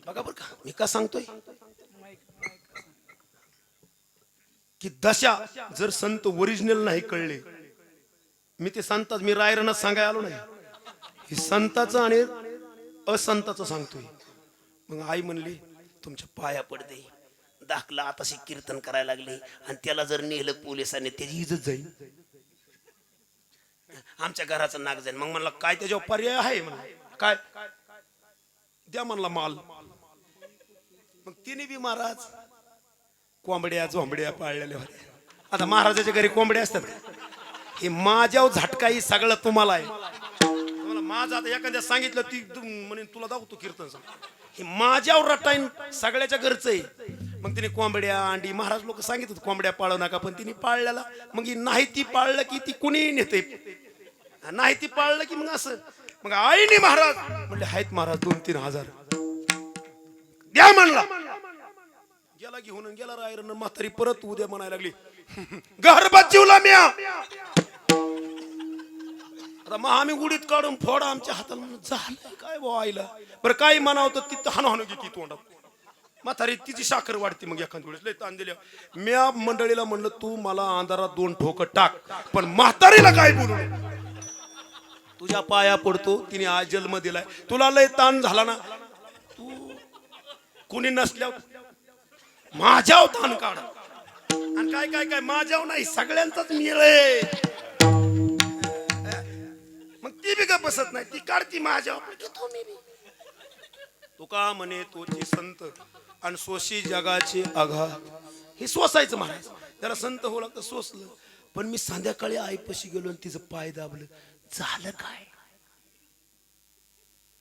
Speaker 1: बघा बरं का मी का सांगतोय. की दशा जर संत ओरिजिनल नाही कळले, मी रायरनात सांगायला आलो नाही, हे संताचं आणि असंताचं सांगतोय. मग आई म्हणली तुमच्या पाया पडते, दाखला आताशी कीर्तन करायला लागले आणि त्याला जर नेलं पोलिसांनी त्याची इज्जत जाईल, आमच्या घराचं नाक जाईल. मग म्हणला काय त्याच्यावर पर्याय आहे म्हणला, काय द्या म्हणला माल. मग तिने बी महाराज कोंबड्या झोंबड्या पाळलेल्या होत्या. आता महाराजाच्या घरी कोंबड्या असतात का? हे माझ्यावर झटका ही सगळं तुम्हाला आहे. तुम्हाला माझं आता एखाद्या सांगितलं ती म्हणेन तुला दाखवतो कीर्तन सांग, हे माझ्यावर रटाईन सगळ्याच्या घरचं आहे. मग तिने कोंबड्या अंडी, महाराज लोक सांगितलं कोंबड्या पाळू नका, पण तिने पाळल्याला. मग ही नाही ती पाळलं की ती कुणी नेते, नाही ती पाळलं की मग असं. मग आईने महाराज म्हणले आहेत महाराज 2-3 हजार द्या म्हणला. गेला घेऊन गेला रायरन. म्हातारी परत उद्या म्हणायला लागली घर बचिवला म्या. आता मग आम्ही उडीत काढून फोडा आमच्या हाताला. म्हणून झालं काय भाऊ आईला, बरं काही म्हणावं तर तिथं हाणू घेते तोंडात. म्हातारी तिची साखर वाढते. मग एखाद वेळेस लय ताण दिल्या. म्या मंडळीला म्हणलं तू मला अंधारात 2 ठोकं टाक, पण म्हातारीला काय बोलू नये. तुझ्या पाया पडतो, तिने आज जन्म दिलाय, तुला लय ताण झाला ना, तू कोणी नसल्यावर माझ्याव ताण काढ. आणि काय काय काय माझ्याव नाही, सगळ्यांचाच मेळ आहे. मग ती बी का बसत नाही, ती काढती माझ्याव. तुका म्हणे तोची संत आणि सोशी जगाचे आघात. हे सोसायचं महाराज, त्याला संत हो लागतं, सोसलं. पण मी संध्याकाळी आईपाशी गेलो आणि तिचं पाय दाबलं. झालं काय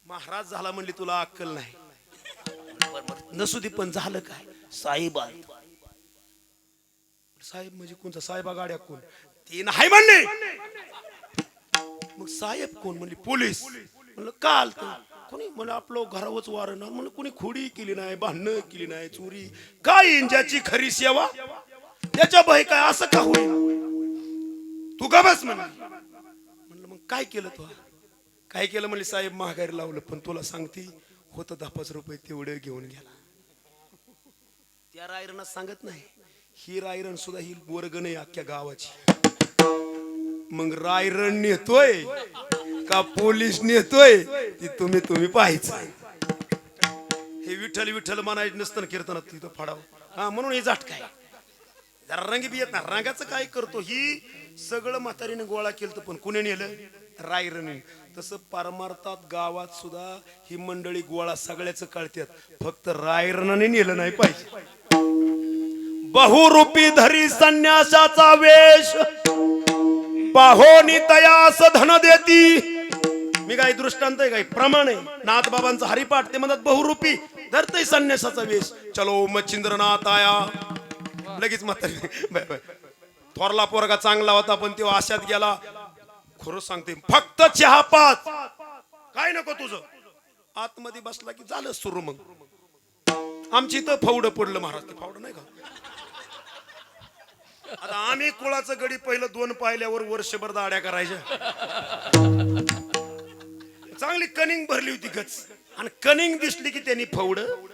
Speaker 1: महाराज? झाला म्हणली तुला अक्कल नाही. नसू दे, पण झालं काय? साहेब आले. साहेब म्हणजे कोणता? साहेबा गाड्या कोण? ते नाही म्हणले. मग साहेब कोण? म्हणली पोलीस. म्हणलं का आलत? कोणी? म्हणलं आपलं घरावरच वारण. म्हणलं कोणी खोडी केली नाही, भांडणं केली नाही, चोरी काय, ज्याची खरी सेवा त्याच्या भय काय, असं का होईल? तू का बस म्हणलं. म्हणलं मग काय केलं तू? काय केलं? म्हणले साहेब महागारी लावलं, पण तुला सांगते होतं 10-5 रुपये तेवढे घेऊन गेला. त्या रायरनात सांगत नाही, ही रायरण सुद्धा ही वर्गण आहे अख्ख्या गावाची. मग रायरण नेतोय का पोलीस नेतोय ती तुम्ही पाहायचं. हे विठ्ठल विठ्ठल म्हणायचं नसतं कीर्तनात, तिथं फाडावं. हा म्हणून हे झटका आहे. जरा रंग बी येत ना, रंगाचं काय करतो? ही सगळं म्हातारीने गोळा केलं, पण कुणी नेलं? रायरणी. तसं परमार्थात गावात सुद्धा ही मंडळी गोळा सगळ्याच कळतात, फक्त रायरणाने नेलं नाही पाहिजे. बहुरूपी धरी संन्यासाचा वेश, बाहोनी तयास धन देती. मी काही दृष्टांत आहे, काही प्रमाण आहे. नाथ बाबांचा हरिपाठ, ते म्हणतात बहुरूपी धरतय संन्यासाचा वेश. चलो मच्छिंद्रनाथ आया. लगेच म्हातारी. थोरला पोरगा चांगला होता, पण तो आशात गेला. खरं सांगते, फक्त चहा पाच, काय नको तुझं. आतमध्ये बसला की झालं सुरू. मग आमची इथं फावडं पडलं महाराज. ते फावडं नाही का? आता आम्ही कुळाचं गडी पहिलं 2 पाहिल्यावर वर्षभर दाड्या करायच्या. चांगली कनिंग भरली होती गच, आणि कनिंग दिसली की त्यांनी फावडं.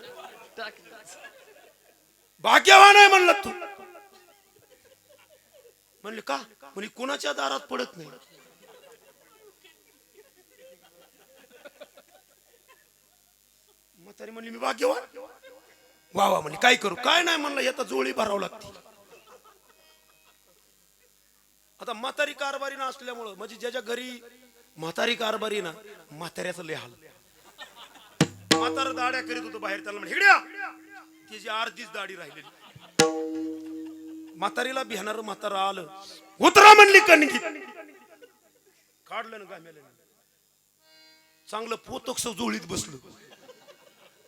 Speaker 1: भाग्यवान आहे म्हणलं तू. म्हणले का? म्हणजे कुणाच्या दारात पडत नाही. म्हातारी म्हणली मी भाग्यवान. वा वा. म्हणजे काय करू? काय नाही म्हणलं, आता जोळी भरावं लागते. आता म्हातारी कारभारी ना असल्यामुळं, म्हणजे ज्याच्या घरी म्हातारी कारभारी ना, म्हाताऱ्याचं लय हाल. म्हातारा दाड्या करीत होतो बाहेर, त्याला म्हणजे हिड्या, तिची अर्धीच दाढी राहिलेली. म्हातारीला बिहाणार म्हातारा आलं, उतरा म्हणली कणकीत. काढलं ना गाम्याला, चांगलं पोतक जोळीत बसलो.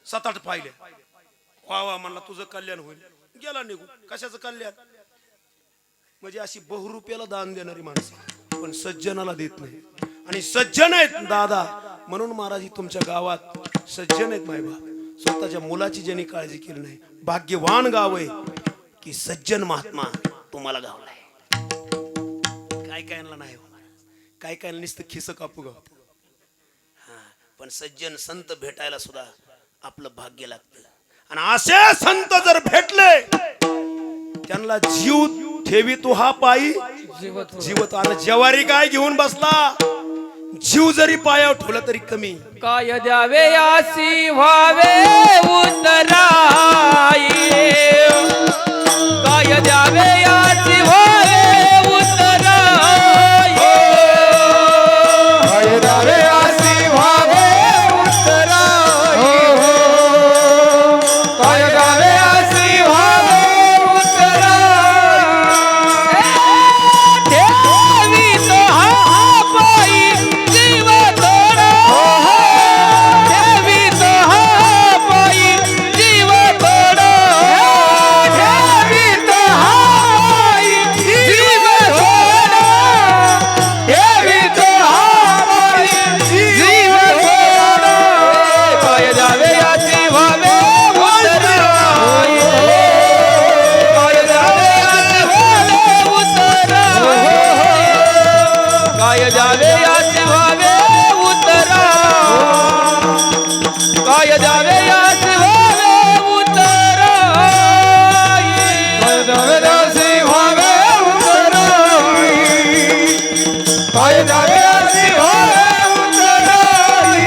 Speaker 1: 7-8 पाहिल्या. वा वा म्हणला, तुझं कल्याण होईल. गेला निघून. कशाचं कल्याण? म्हणजे अशी बहुरूप्याला दान देणारी माणसं, पण सज्जनाला देत नाही. आणि सज्जन आहेत दादा, म्हणून महाराज तुमच्या गावात सज्जन आहेत. मायबाप स्वतःच्या मुलाची ज्यांनी काळजी केली नाही, भाग्यवान गाव आहे की सज्जन महात्मा तुम्हाला गावलाय. काय कायला नाही हो, काय कायला नुसतं खिस कापू गाव. हा, पण सज्जन संत भेटायला सुद्धा आपलं भाग्य लागतं. आणि असे संत जर भेटले, त्यांना म्हणला जीव ठेवी तू हा पायी
Speaker 2: जीवत
Speaker 1: जीवत आणि जवारी काय घेऊन बसला जीव जरी पायावर ठेवला तरी कमी
Speaker 2: काय द्यावे यासी व्हावे उतराई काय द्यावे यासी व्हावे उतराई
Speaker 4: काय द्यावे आसी व्हावे उतराई काय द्यावे आसी व्हावे उतराई
Speaker 2: ठेवी तो हा पायी जीव तोडा ठेवी तो हा पायी जीव तोडा ठेवी तो हा पायी जीव तोडा ठेवी तो हा पायी जीव तोडा काय द्यावे याची व्हावे उतराई काय द्यावे याची व्हावे उतराई काय द्यावे याची व्हावे उतरा काय द्यावे याची व्हावे उतरा
Speaker 4: काय द्यावे आसी व्हावे उतराई काय द्यावे आसी व्हावे उतराई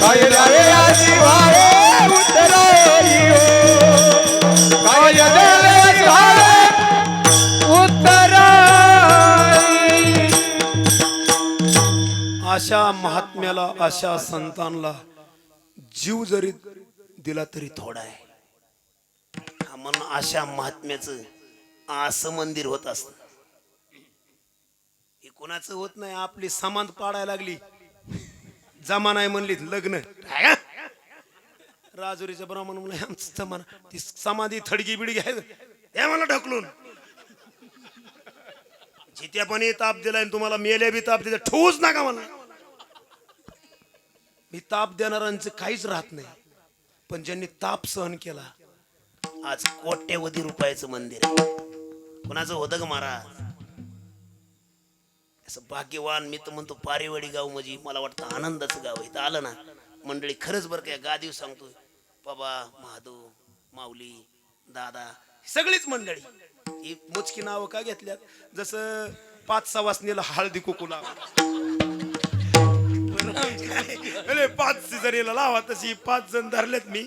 Speaker 4: काय द्यावे आसी व्हावे उतराई काय द्यावे आसी व्हावे उतराई
Speaker 1: अशा महात्म्याला अशा संतांना जीव जरी दिला तरी थोडा आहे म्हणून अशा महात्म्याचं असं मंदिर होत असत हे कोणाचं होत नाही आपली समाध पाडायला लागली जमा नाही म्हणली लग्न काय का? राजुरीच्या ब्राह्मण म्हणलं आमचं जमाना ती समाधी थडगी बिडगी आहे हे मला ढकलून जित्या पण ताप दिलाय आणि तुम्हाला मेल्या बी ताप दिला ठेवूच नका मला मी ताप देणाऱ्यांचं काहीच राहत नाही पण ज्यांनी ताप सहन केला आज कोट्यवधी रुपयाचं मंदिर आहे कुणाचं होतं का महाराज असं भाग्यवान मी तर म्हणतो पारेवाडी गाव म्हणजे मला वाटतं आनंदाचं गाव इथं आलं ना मंडळी खरंच बरं काय गादीव सांगतोय बाबा महादेव माऊली दादा सगळीच मंडळी ही मोजकी नावं का घेतल्यात जसं 5 सवासनीला हळदी कुकू लावा 5 सीझनीला लावा तशी 5 जण धरलेत मी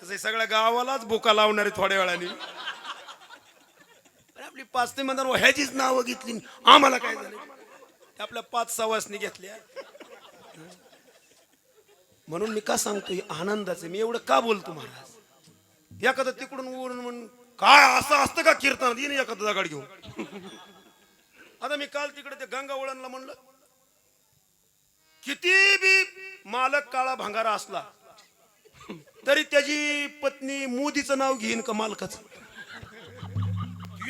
Speaker 1: तसे सगळ्या गावालाच बोका लावणारे थोड्या वेळाने आपली 5 ते म्हणतात ह्याचीच नावं घेतली आम्हाला काय झालं आपल्या 5 सवासनी घेतल्या म्हणून मी का सांगतोय आनंदाचे मी एवढं का बोलतो महाराज एखादं तिकडून ओढून म्हणून काय असं असतं का कीर्तनात येईन एखादं दगड घेऊन आता मी काल तिकडे ते गंगा वळणला म्हणलं किती बी मालक काळा भंगारा असला तरी त्याची पत्नी मोदीचं नाव घेईन का मालकाचं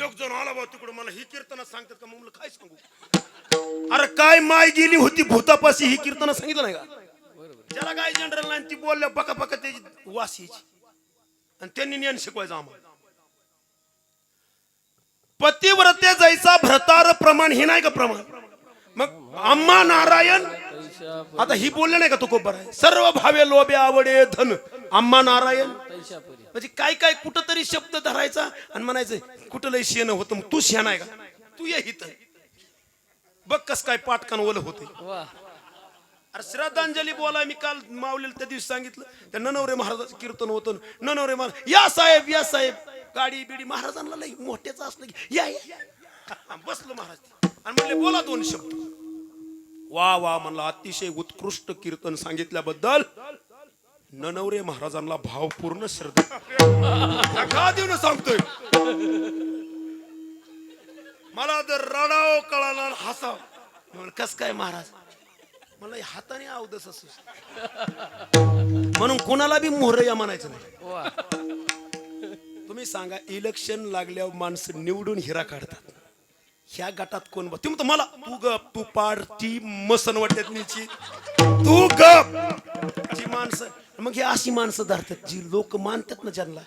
Speaker 1: एक जण आला बा तिकडे मला ही कीर्तनात सांगतात का मग काय सांगू अरे काय माय गेली होती भूतापाशी ही कीर्तनात सांगितलं नाही का ज्याला काय जनरल नाही ती बोलल्या बका बका त्याची वासीची आणि त्यांनी ज्ञान शिकवायचं आम्हाला पतिव्रते जैसा भ्रतार प्रमाण हे नाही का प्रमाण मग अम्मा नारायण आता ही बोलले नाही का तो कोबर आहे सर्व भावे लोभे आवडे धन अम्मा नारायण म्हणजे काय काय कुठं तरी शब्द धरायचा आणि म्हणायचं कुठं लय शेण होतं मग तू शेण आहे का तू ये हित बघ कस काय पाटकान ओलं होते अरे श्रद्धांजली बोलाय मी काल माऊलीला त्या दिवशी सांगितलं त्या ननवरे महाराजाचं कीर्तन होतं ननवरे महाराज या साहेब गाडी बिडी महाराजांना लई मोठ्याच असलं की या बसलो महाराज आणि म्हणले बोला 2 शब्द वा वा म्हणला अतिशय उत्कृष्ट कीर्तन सांगितल्याबद्दल ननवरे महाराजांना भावपूर्ण श्रद्धा का देऊन सांगतोय मला तर रडाव कळाला हसाव कस काय महाराज मला हाताने अवदस असू म्हणून कोणाला बी मोहरया म्हणायचं नाही तुम्ही सांगा इलेक्शन लागल्यावर माणसं निवडून हिरा काढतात ह्या गटात कोण बघ तुम्ही मला तू गप तू पार्टी मसन वाटण्याची तू गप जी माणसं मग हे अशी माणसं धरतात जी लोक मानतात ना ज्यांना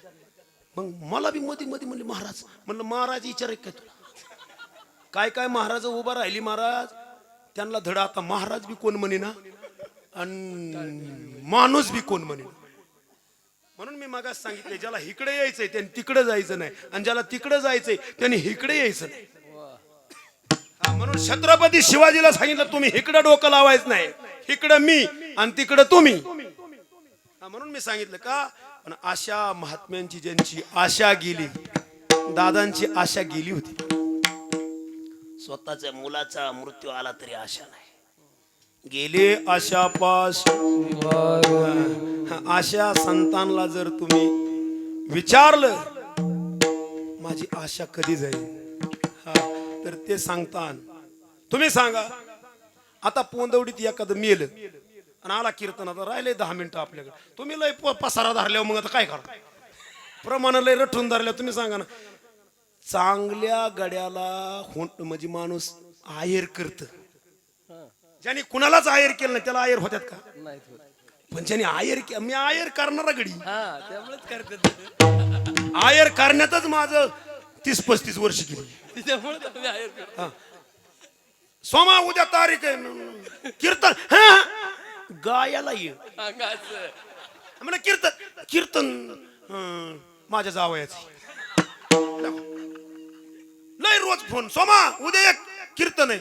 Speaker 1: मग मला बी मध्ये मध्ये म्हणले महाराज म्हणलं महाराज विचार काय तुला काय काय महाराज उभा राहिली महाराज त्यांना धडा आता महाराज बी कोण म्हणे ना आणि माणूस बी कोण म्हणे म्हणून मी मागास सांगितले, ज्याला इकडे यायचंय त्यांनी तिकडे जायचं नाही, आणि ज्याला तिकडे जायचंय त्यांनी इकडे यायचं नाही. म्हणून छत्रपती शिवाजीला सांगितलं, तुम्ही इकडे डोकं लावायचं नाही, इकडे मी आणि तिकडे तुम्ही. म्हणून मी सांगितलं का, पण आशा महात्म्यांची ज्यांची आशा गेली, दादांची आशा गेली होती. स्वतःच्या मुलाचा मृत्यू आला तरी आशा नाही. गेले आशा पाश. आशा संतांना जर तुम्ही विचारलं माझी आशा कधी जाईल, तर ते सांगतात. तुम्ही सांगा, आता पोंदवडीत एखादं मेलं आणि आला कीर्तन, आता राहिले 10 मिनिटं आपल्याकडे, तुम्ही लय पसारा धरल्यावर मग आता काय करा, प्रमाण लय रठून धरल्यावर तुम्ही सांगा ना. चांगल्या गड्याला म्हणजे माणूस आयर करत, ज्याने कुणालाच आयर केलं नाही त्याला आयर होत्यात का? पण ज्याने आयर केलं, मी आयर करणारा गडी, आयर करण्यातच माझं 30-35 वर्ष गेली. सोमा उद्या तारीख आहे कीर्तन, गायाला ये म्हणा कीर्तन, कीर्तन माझ्या जावयाचं लय रोज फोन, सोमा उद्या एक कीर्तन आहे,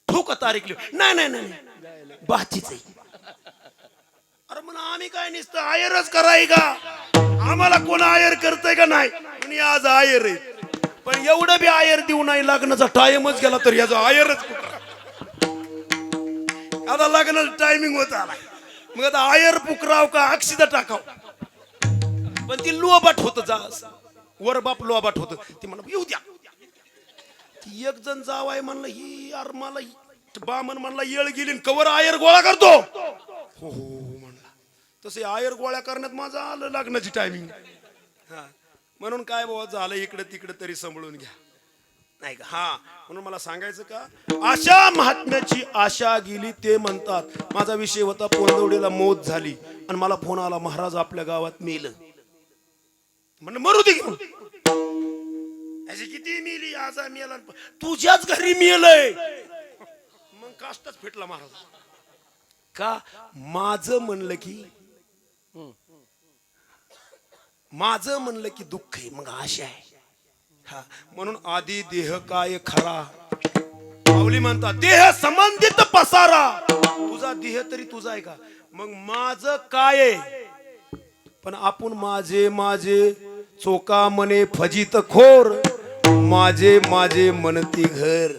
Speaker 1: ठोका तारीख लिहू. नाही नाही नाही बाचीच आहे. अरे म्हणा आम्ही काय नुसतं आयरच कराय का, आम्हाला कोण आयर करतय का नाही, आणि आज आयर आहे. पण एवढं बी आयर देऊ नाही, लग्नाचा टाइमच गेला तर याचा आयरच आता लग्नाचा टायमिंग होत आला, मग आता आयर पुकराव का अक्षिदा टाकाव. पण ती लोबाट होत, जा वर बाप लोबाट होत, ती म्हणा येऊ द्या. ती एक जण जावाय म्हणलं, ही यार मला बामन म्हणला येळ गेली कवर आयर गोळा करतो. हो म्हणला, तसे आयर गोळा करण्यात माझं आलं लग्नाची टायमिंग. म्हणून काय बाबा झालं इकडे तिकडे तरी सांभाळून घ्या, नाही का? म्हणून मला सांगायचं का, आशा महात्म्याची आशा गेली. ते म्हणतात माझा विषय होता पोंदवडीला मौत झाली आणि मला फोन आला, महाराज आपल्या गावात मेलं. म्हणलं मरू दे घेऊन, अशी किती मेली, आज मेला, तुझ्याच घरी मेलय. मग काष्टच फिटला महाराज का, माझं म्हणलं की दुःख आहे, मग आशा आहे. म्हणून आधी देह काय खरा, माऊली म्हणतात देह संबंधित पसारा. तुझा देह तरी तुझा आहे का, मग माझं काय आहे. पण आपण माझे माझे चोका मने फजित खोर, माझे माझे म्हणती घर,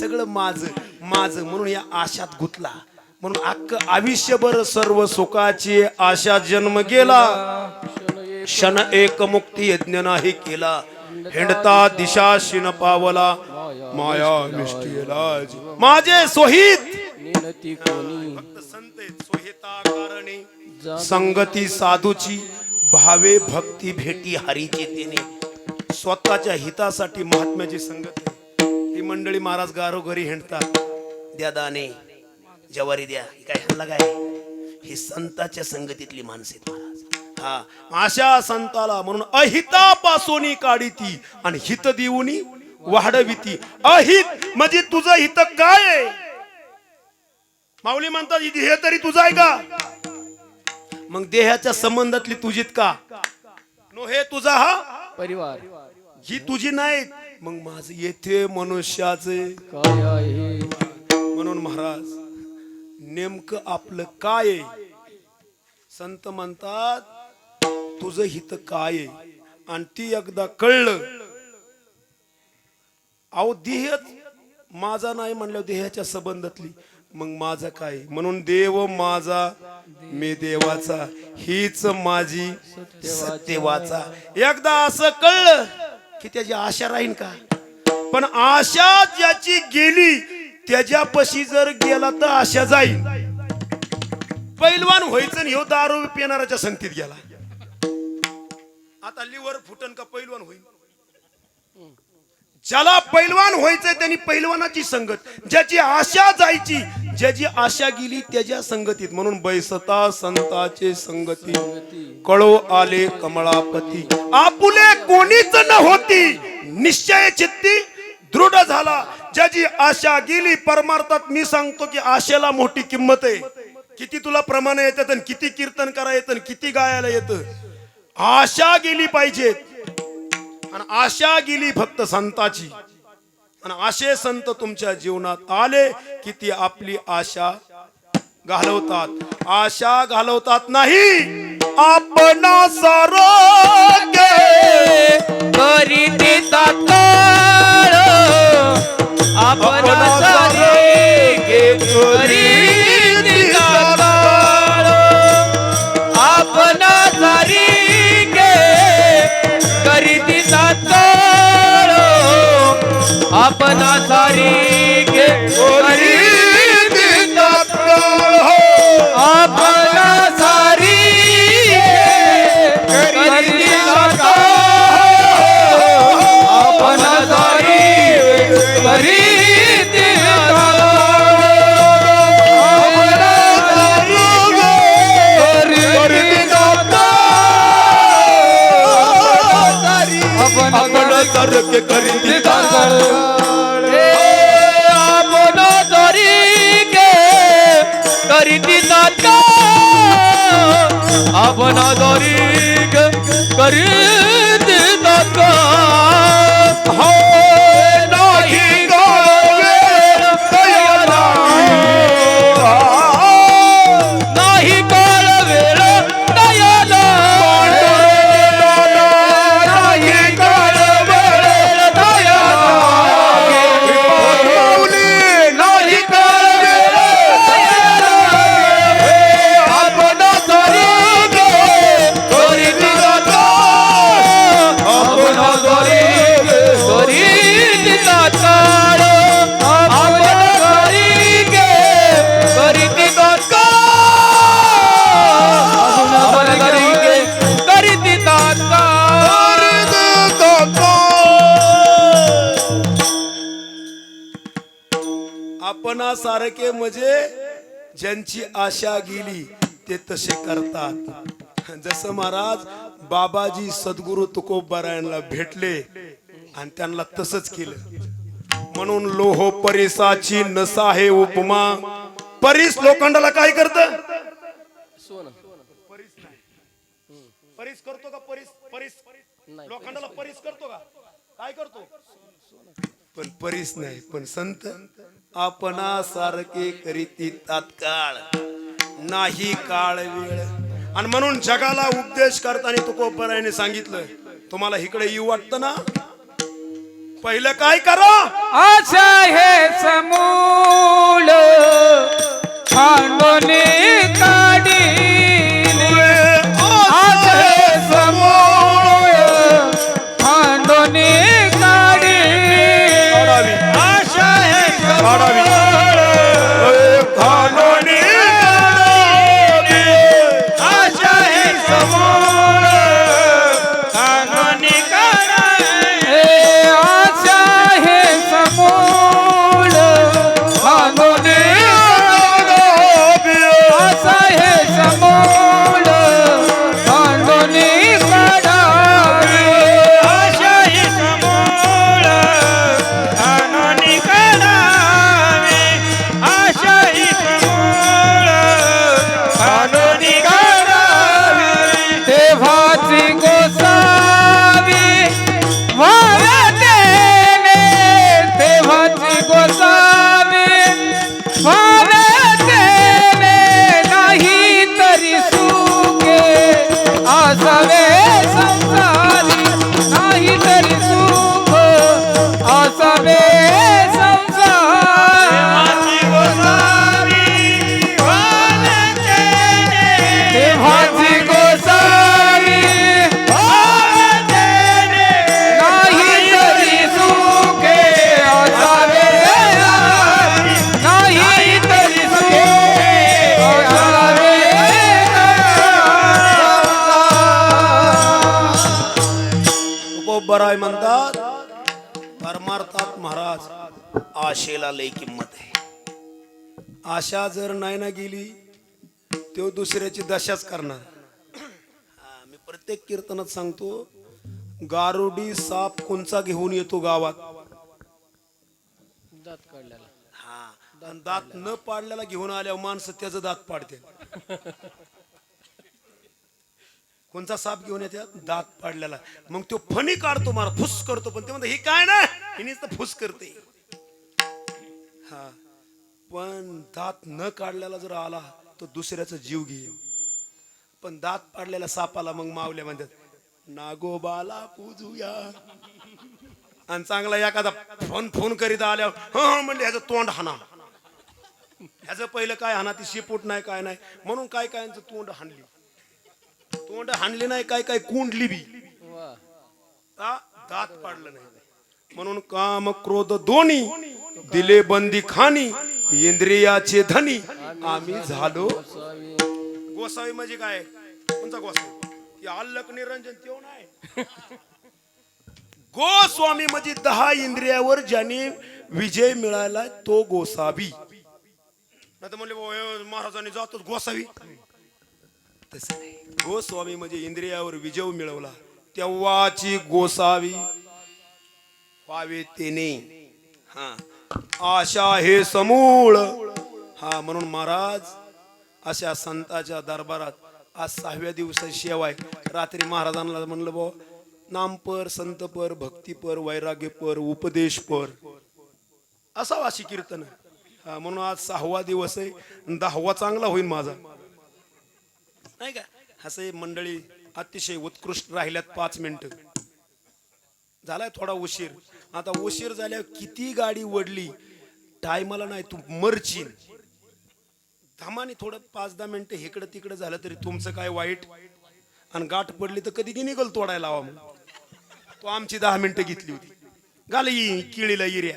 Speaker 1: सगळं माझं माझं. म्हणून या आशात गुंतला, म्हणून अख्ख आयुष्यभर सर्व सुखाची आशा जन्म गेला. क्षण एक मुक्ती यज्ञ नाही केला, हिंडता दिशा शिन पावला, माया निष्ठेलाज माझे सोहित. फक्त संत सोहिता कारणे, संगती साधूची भावे भक्ती भेटी हरीची तेने. स्वतःच्या हितासाठी महात्म्याची संगत. ही मंडळी महाराज गारोघरी हिंडतात, द्या दाने जवारी द्या, काय हल्ला काय, ही संताच्या संगतीतली माणसं आहेत महाराज. आशा संताला म्हणून अहितापासून काढीती आणि हित देऊनी वाढविती. अहित म्हणजे तुझं हित काय आहे. माऊली म्हणतात हे तरी तुझं आहे का, मग देहाच्या संबंधातली तुझीत का नो, हे तुझा हा
Speaker 2: परिवार,
Speaker 1: ही तुझी नाही, मग माझं येथे मनुष्याचे
Speaker 2: काय आहे.
Speaker 1: म्हणून महाराज नेमकं आपलं काय आहे. संत म्हणतात तुझं हित काय आहे, आणि ती एकदा कळलं, अहो देह माझा नाही म्हणलं, देहाच्या संबंधातली, मग माझा काय. म्हणून देव माझा मी देवाचा, हीच माझी सत्यवाचा. एकदा असं कळलं की त्याची आशा राहीन का. पण आशा ज्याची गेली त्याच्यापाशी जर गेला तर आशा जाईल. पैलवान व्हायचं ह्यो दारू पिणाऱ्याच्या संगतीत गेला, आता लिव्हर फुटन का पैलवान होईल. ज्याला पैलवान व्हायचंय त्यांनी पैलवानाची संगत, ज्याची आशा जायची, ज्याची आशा गेली त्याच्या संगतीत. म्हणून बैसता संताचे संगती, कळो आले कमळापती. आपुले कोणीच न होती, निश्चय चित्ती दृढ झाला. ज्याची आशा गेली परमार्थात, मी सांगतो की आशेला मोठी किंमत आहे. किती तुला प्रमाण येतात आणि किती कीर्तन करा येतं आणि किती गायला येतं. आशा गेली पाहिजे आणि आशा गेली फक्त संताची. आणि असे संत तुमच्या जीवनात आले की ती आपली आशा घालवतात. आशा घालवतात नाही आपणा सारोग्य
Speaker 2: करीती तात्काळ आपण सारे करीती तात्काळ आपण सारी करीती तात्काळ आपण सारी करीती तात्काळ आपण सारी करीती तात्काळ आपण सारी करीती
Speaker 1: आपण सारखे करीती
Speaker 2: आपण सारी करीती तात्काळ आपण सारी करीती तात्काळ हो नाही नाही काळ वेळ दयाला नाही काळ वेळ दयाला नाही काळ वेळ दयाला आपण सारी करीती तात्काळ आपण सारी करीती तात्काळ आपण सारी करीती तात्काळ आपण सारी करीती तात्काळ
Speaker 1: आपणा सारखे म्हणजे ज्यांची आशा गेली ते तसे करतात. जसं महाराज बाबाजी सद्गुरु तुकोबारायांना भेटले आणि त्यांना तसंच केलं. म्हणून लोह परिसाची नसा हे उपमा. परीस लोखंडाला काय करत? परीस करतो का? परीस परीस लोखंडाला परीस करतो का? काय करतो? पण परीस नाही. पण संत आपणा सारखे करीती तात्काळ नाही काळ वेळ. आणि म्हणून जगाला उपदेश करताना तुकोबारायाने सांगितलं, तुम्हाला इकडे येऊ वाटतं ना, पहिलं काय करा?
Speaker 2: आशा हे समूळ खांडोने काढिले आशा हे समूळ खांडोने काढिले आशा हे
Speaker 1: काढावी.
Speaker 2: खांडोने काढिले आशा हे समूळ खांडोने काढिले आशा हे समूळ खांडोने आशा हे समूळ खांडोने काढावे आशा हे समूळ खांडोने काढावे आशा हे समूळ खांडोने काढावे तेव्हाची गोसावी वारतेने तेव्हाची गोसावी वारतेने नाही तरी सुखे असावे संसारी नाही तरी सुख असावे संसारी तेव्हाची गोसावी नाही तरी सुखे असावे नाही तरी सुखे असावे
Speaker 1: तुकोबाराय म्हणतात, परमार्थात महाराज आशेला लई किंमत आहे. आशा जर नाही ना गेली तो दुसऱ्याची दशाच करणार. मी प्रत्येक कीर्तनात सांगतो, गारुडी साप कोणचा घेऊन येतो गावात? आणि दात न पाडल्याला घेऊन आल्यावर माणसं त्याचं दात पाडते. कोणता साप घेऊन येतात दात पाडल्याला, मग तो फणी काढतो मारा फुस करतो, पण ते म्हणतात हे काय ना हिनेच तर फुस करते. हा पण दात न काढल्याला जर आला तो दुसऱ्याचा जीव घेईल, पण दात पाडलेल्या सापाला मग मावल्या म्हणतात नागोबाला पूजूया. आणि चांगला एखादा फोन करीत आल्यावर हो म्हणले ह्याचं तोंड हाना, ह्याचं पहिलं काय हाना, ती शेपूट नाही काय नाही म्हणून काय कायांचं तोंड हाणली नाही, काय काय कुंडली बी दात पाडलं नाही. म्हणून काम क्रोध दोन्ही दिले बंदी खानी, इंद्रियाचे धनी आम्ही झालो गोसावी. म्हणजे काय कोणता गोसावी? अल्लक निरंजन तेव नाही. गोस्वामी म्हणजे 10 इंद्रियावर ज्याने विजय मिळाला तो गोसावी. नाही तर म्हणले महाराजांनी जातोच गोसावी, तसं नाही. गोस्वामी म्हणजे इंद्रियावर विजय मिळवला तेव्हाची गोसावी व्हावे तेने. हा आशा हे समूळ. हा म्हणून महाराज अशा संताच्या दरबारात आज 6व्या दिवसाची सेवा आहे. रात्री महाराजांना म्हणलं भाऊ नामपर, संतपर, भक्तीपर, वैराग्यपर, उपदेशपर असा वाशी कीर्तन. हा म्हणून आज 6वा दिवस आहे, 10वा चांगला होईल माझा, नाही का? असं मंडळी अतिशय उत्कृष्ट राहिल्यात. 5 मिनिटं झालाय, थोडा उशीर. आता उशीर झाल्यावर किती गाडी वडली टायमाला नाही, तू मरचीन. धामाने थोडं 5-10 मिनिटं इकडं तिकडं झालं तरी तुमचं काय वाईट. आणि गाठ पडली तर कधी निघल तोडायला हवा. मग तो आमची 10 मिनिटं घेतली होती, गाली किळीला इर्या.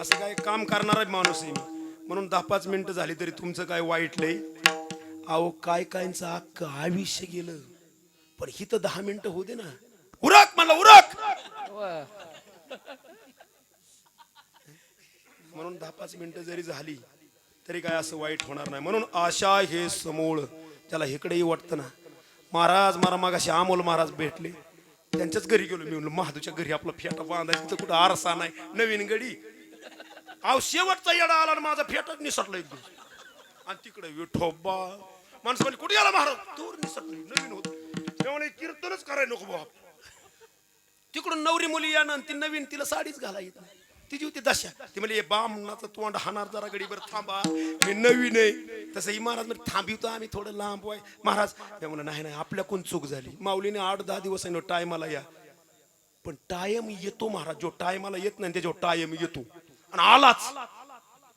Speaker 1: असं काय काम करणारा माणूस आहे मी, म्हणून 10-5 मिनिटं झाली तरी तुमचं काय वाईट लय. अहो काय कायचं अख्खं आयुष्य गेलं, पण ही तर 10 मिनिटं होते ना. उरक मला उरक, म्हणून 10-5 मिनिटं जरी झाली तरी काय असं वाईट होणार नाही. म्हणून आशा हे समूळ. त्याला इकडेही वाटतं ना. महाराज मला मागाशी अमोल महाराज भेटले, त्यांच्याच घरी गेलो. मी म्हणलो महादूच्या घरी आपला फेटा बांधायचा, तिथं कुठं आरसा नाही, नवीन गडी. अहो शेवटचा येडा आला ना माझा, फेटाच निसटला एक दिवस. आणि तिकडे विठोबा माणसं म्हणजे कुठे आला महाराज, दूर निसटली, नवीन होत. त्यामुळे कीर्तनच करायला नको बाप. तिकडून नवरी मुली या ना, ती नवीन, तिला साडीच घाला येत नाही. तिची होती दशा. ती म्हणजे बामणाचं तोंड हाणार, जरा गडीभर थांबा, मी नवीन आहे. तसंही महाराज म्हणजे थांबिवतो आम्ही थोडं लांब आहे महाराज. त्या म्हणलं नाही नाही आपल्याकडून चूक झाली. माऊलीने 8-10 दिवस आहे टायमाला या, पण टायम येतो महाराज. जो टायमाला येत नाही त्याच्यावर टायम येतो, आणि आलाच.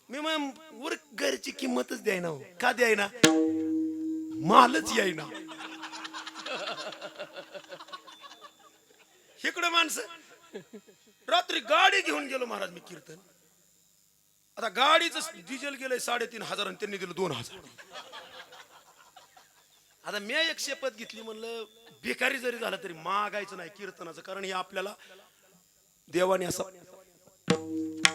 Speaker 1: मी मग वर घरची किंमतच द्यायना. हो का द्यायना, मालच यायना. इकडे माणसं रात्री गाडी घेऊन गेलो महाराज मी कीर्तन. आता गाडीचं डिझेल गेलंय 3,500 आणि त्यांनी दिलं 2,000. आता मी एक शपथ घेतली, म्हणलं बेकारी जरी झालं तरी मागायचं नाही कीर्तनाचं, कारण हे आपल्याला देवाने असा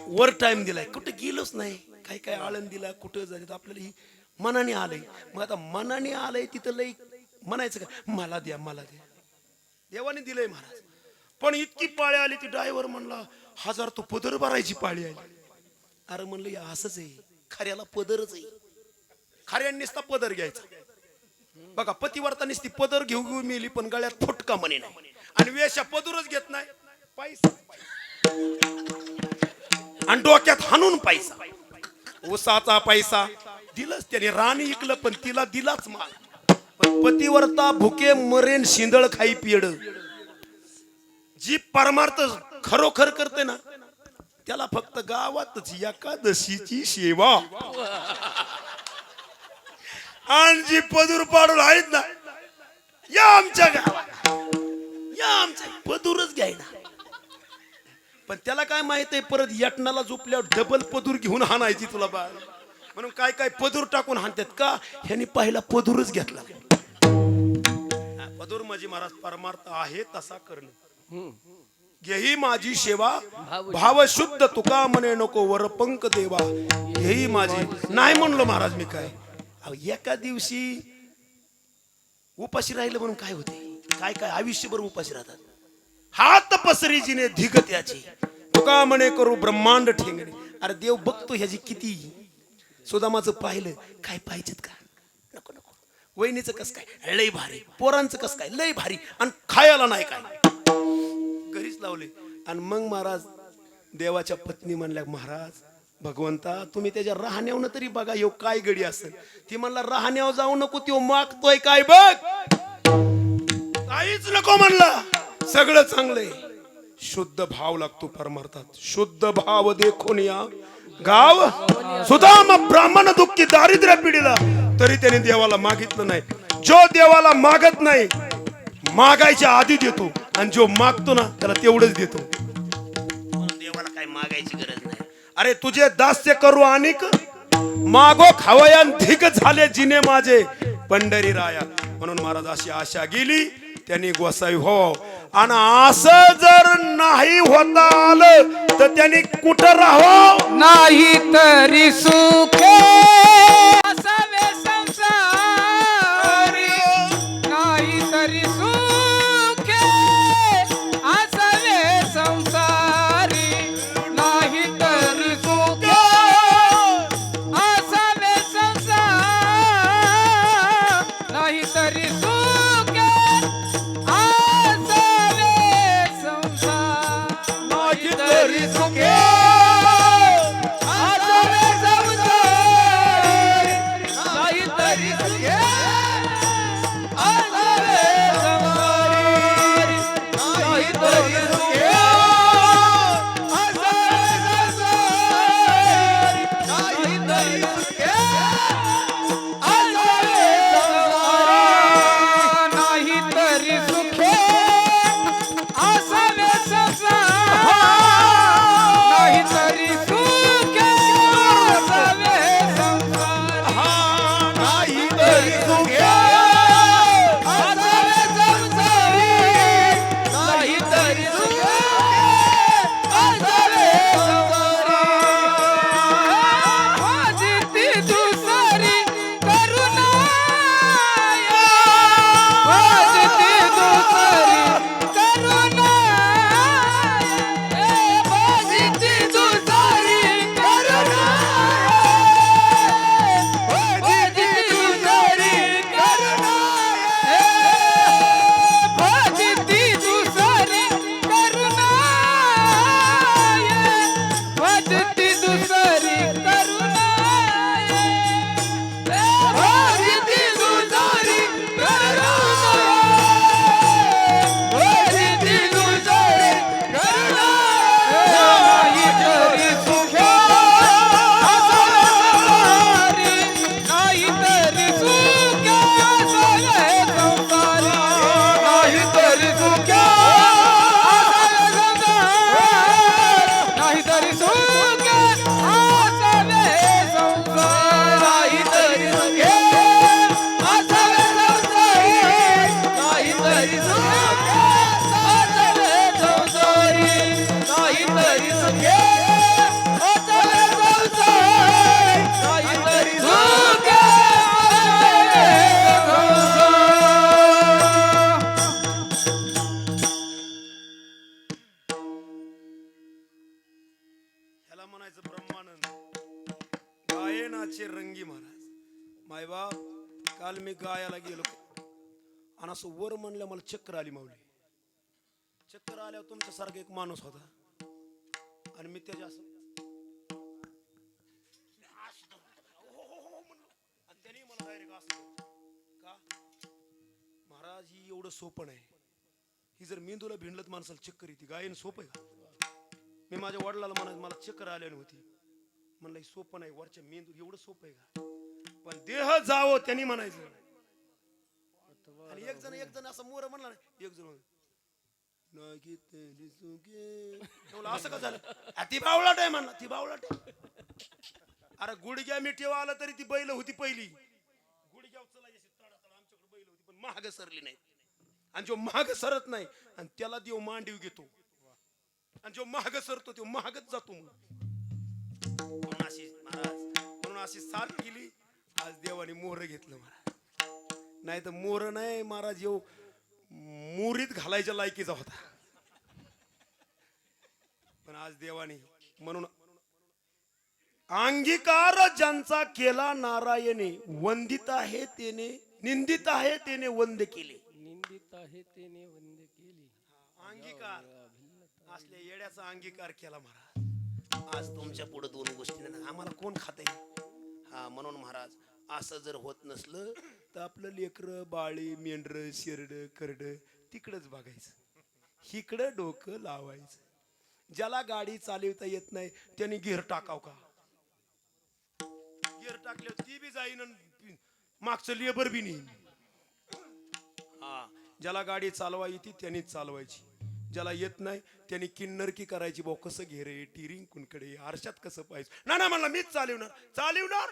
Speaker 1: वर टाइम दिलाय. कुठं गेलोच नाही, काय काय आळंदीला कुठं झालं तर आपल्याला ही मनाने आलंय. मग आता मनाने आलंय तिथं लई म्हणायचं का मला द्या मला द्या. देवाने दिलंय महाराज. पण इतकी पाळी आली, ती ड्रायव्हर म्हणला 1000 तो पदर भरायची पाळी आली. अरे म्हणलं या असंच आहे, खऱ्याला पदरच आहे. खऱ्याने नुसता पदर घ्यायचा. बघा पतिवर्ता नुसती पदर घेऊ घेऊ मेली, पण गळ्यात फुटका म्हणे नाही, आणि वेशा पदरच घेत नाही. पैसा आणि डोक्यात हाणून पैसा, उसाचा पैसा दिलंच त्याने. राणी इकलं पण तिला दिलाच माल. पण पतिवर्ता भुके मरेन, शिंदळ खाई पियड. जी परमार्थ खरोखर करते ना त्याला फक्त गावातच एकादशीची सेवा. आणि जी पदूर पाडून आहेत ना, या आमच्या गावात, या आमच्या पदूरच घ्यायना. पण त्याला काय माहित आहे, परत यटनाला झोपल्यावर डबल पदूर घेऊन हाणायची तुला बा. म्हणून काय काय पदूर टाकून हाणतात का, ह्यानी पहिला पदूरच घेतला. पदूर माझी महाराज परमार्थ आहे तसा करणं. घेही माझी सेवा भाव शुद्ध, तुका म्हणे नको वर पंक देवा. घेही माझी नाही म्हणलो महाराज मी काय. एका दिवशी उपाशी राहिलं म्हणून काय होते, काय काय आयुष्यभर उपाशी राहतात. हात पसरी जिने धिग त्याची, तुका म्हणे करू ब्रह्मांड ठेंगणे. अरे देव बघतो ह्याची किती. सुदामाचं पाहिलं, काय पाहिजेत का, नको नको. वहिनीचं कस काय, लय भारी. पोरांचं कस काय, लय भारी. आणि खायला नाही काय, घरीच लावले. आणि मग महाराज देवाच्या पत्नी म्हणल्या, महाराज भगवंता तुम्ही त्याच्या राहण्यावर तरी बघा, यो काय गडी असेल. ती म्हणला, राहण्यावर जाऊ नको, त्यो मागतोय काय बघ. काहीच नको म्हणला, सगळं चांगलंय. शुद्ध भाव लागतो परमार्थात. शुद्ध भाव देखून या गाव सुदाम ब्राह्मण दुःखी दारिद्र्य पिढीला, तरी त्याने देवाला मागितलं नाही. जो देवाला मागत नाही, मागायच्या आधी देतो. आणि जो मागतो ना त्याला तेवढंच देतो. देवाला काय मागायची गरज नाही. अरे तुझे दास्य करू अनिक, मागो खावया धिक झाले जिने माझे पंढरी राया. म्हणून महाराज अशी आशा गेली त्यांनी गोसावी हो. आणि असं जर नाही होता आलं तर त्यांनी कुठं राहावं.
Speaker 2: नाही तरी सुखे असावे संसारी, नाही तरी सुखे असावे संसारी, नाही तरी सुखे असावे संसार, नाही तरी सुखे असावे संसार, नाही तरी सुखे
Speaker 1: गायनाचे रंगी महाराज. मायबाप काल मी गायाला गेलो आणि असं वर म्हणलं मला चक्कर आली. माऊली चक्कर आल्यावर तुमच्यासारखा एक माणूस होता आणि मी त्याच्या असं आणि त्याने मला डायरेक्ट असं का महाराज ही एवढं सोपं नाही. ही जर मेंदूला भिंडलत माणसाला चक्कर येते. गायन सोपं आहे का? मी माझ्या वडिलाला म्हणायचं मला चक्कर आल्याने होती. म्हणलं सोपं नाही. वरच्या मेंदू एवढं सोपं आहे का? पण देह जावं त्यांनी म्हणायचं. आणि एक जण असं मोर म्हणला नाही. एक जण असं का झालं? ती बावळाट आहे म्हणला. ती बावळाट आहे. अरे गुडघ्या मिठेवा आला तरी ती बैल होती पहिली. गुडघ्यावर चलायची आमच्याकडे बैल होती पण महाग सरली नाही. आणि जो महाग सरत नाही आणि त्याला देव मांडीव घेतो. आणि जो महाग सरतो तो महागच जातो. म्हणून अशी साथ केली. आज देवाने मोहर घेतलं महाराज. नाही तर मोहर नाही महाराज येऊ मोरीत घालायच्या लायकीचा होता. पण आज देवाने म्हणून अंगीकार ज्यांचा केला नारायणे, वंदित आहे तेने, निंदित आहे तेने वंद केले.
Speaker 2: निंदित आहे तेने वंद केली.
Speaker 1: अंगीकार असल्या येड्याचा अंगीकार केला महाराज. आज तुमच्या पुढे दोन गोष्टी नाही, आम्हाला कोण खाते. हा म्हणून महाराज असं जर होत नसलं तर आपलं लेकर बाळी मेंढर शेरड करड तिकडच बघायचं, इकडं डोकं लावायचं. ज्याला गाडी चालवता येत नाही त्याने गिअर टाकाव का? गिअर टाकल्यावर ती बी जाईन आणि मागचं लेबर बी नाही. हा ज्याला गाडी चालवा येते त्यानेच चालवायची, ज्याला येत नाही त्याने किन्नरकी करायची. भाऊ कसं घे रे, टिरिंग कुणकडे, आरशात कसं पाहिजे. ना म्हणला मीच चालवणार.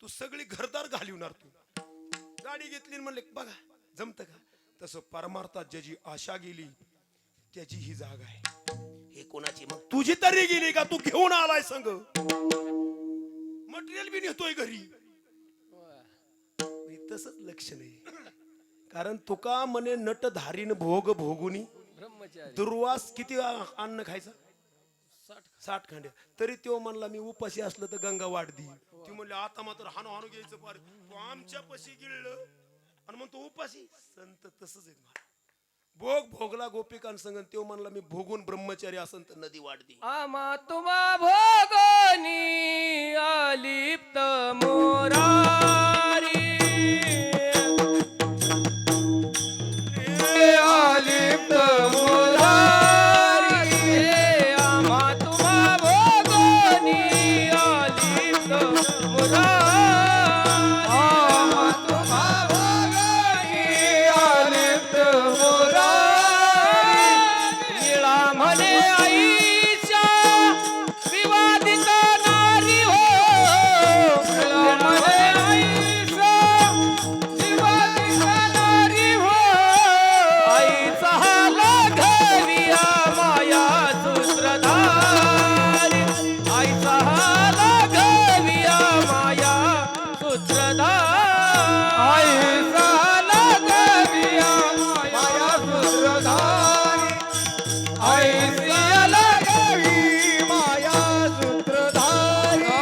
Speaker 1: तू सगळी घरदार घालवणार. तू गाडी घेतली म्हणले बघा जमत का. तसं परमार्थात ज्याची आशा गेली त्याची ही जागा आहे. हे कोणाची मग तुझी तरी गेली का? तू घेऊन आलाय संग, मटेरियल बी नेतोय घरी. तसंच लक्ष नाही. कारण तुका म्हणे नट धारीन भोग भोगुनी
Speaker 2: ब्रह्मचारी
Speaker 1: दुर्वास किती अन्न खायचा? 60 खांड्या. तरी तो म्हणला मी उपाशी असलं तर गंगा वाढ दी. ती म्हणले आता मात्र हाणू हाणू घ्यायचं पार. तू आमच्या पशी गिळलं आणि मग तो उपाशी. संत तसंच आहे. भोग भोगला गोपिकांसंग. तो म्हणला मी भोगून ब्रह्मचारी असन तर नदी वाढदी.
Speaker 2: आमा तुम्हा भोगनी अलिप्त मोरारी.
Speaker 4: आलिप्त मुरारी.
Speaker 2: आमा तुम्हा भोगनी अलिप्त मोरारी.
Speaker 4: तुम्हा भोगनी आलिप्त मुरारी.
Speaker 2: निळा म्हणे आईच्या विवादित नारी हो. निळा म्हणे आईच्या विवादित नारी हो. आईचा हाल घरिया माया सूत्रधारी. आईचा हाल घरिया माया सूत्रधारी.
Speaker 4: आई साला गविया माया सूत्रधारी. आई साला गवी माया सूत्रधारी.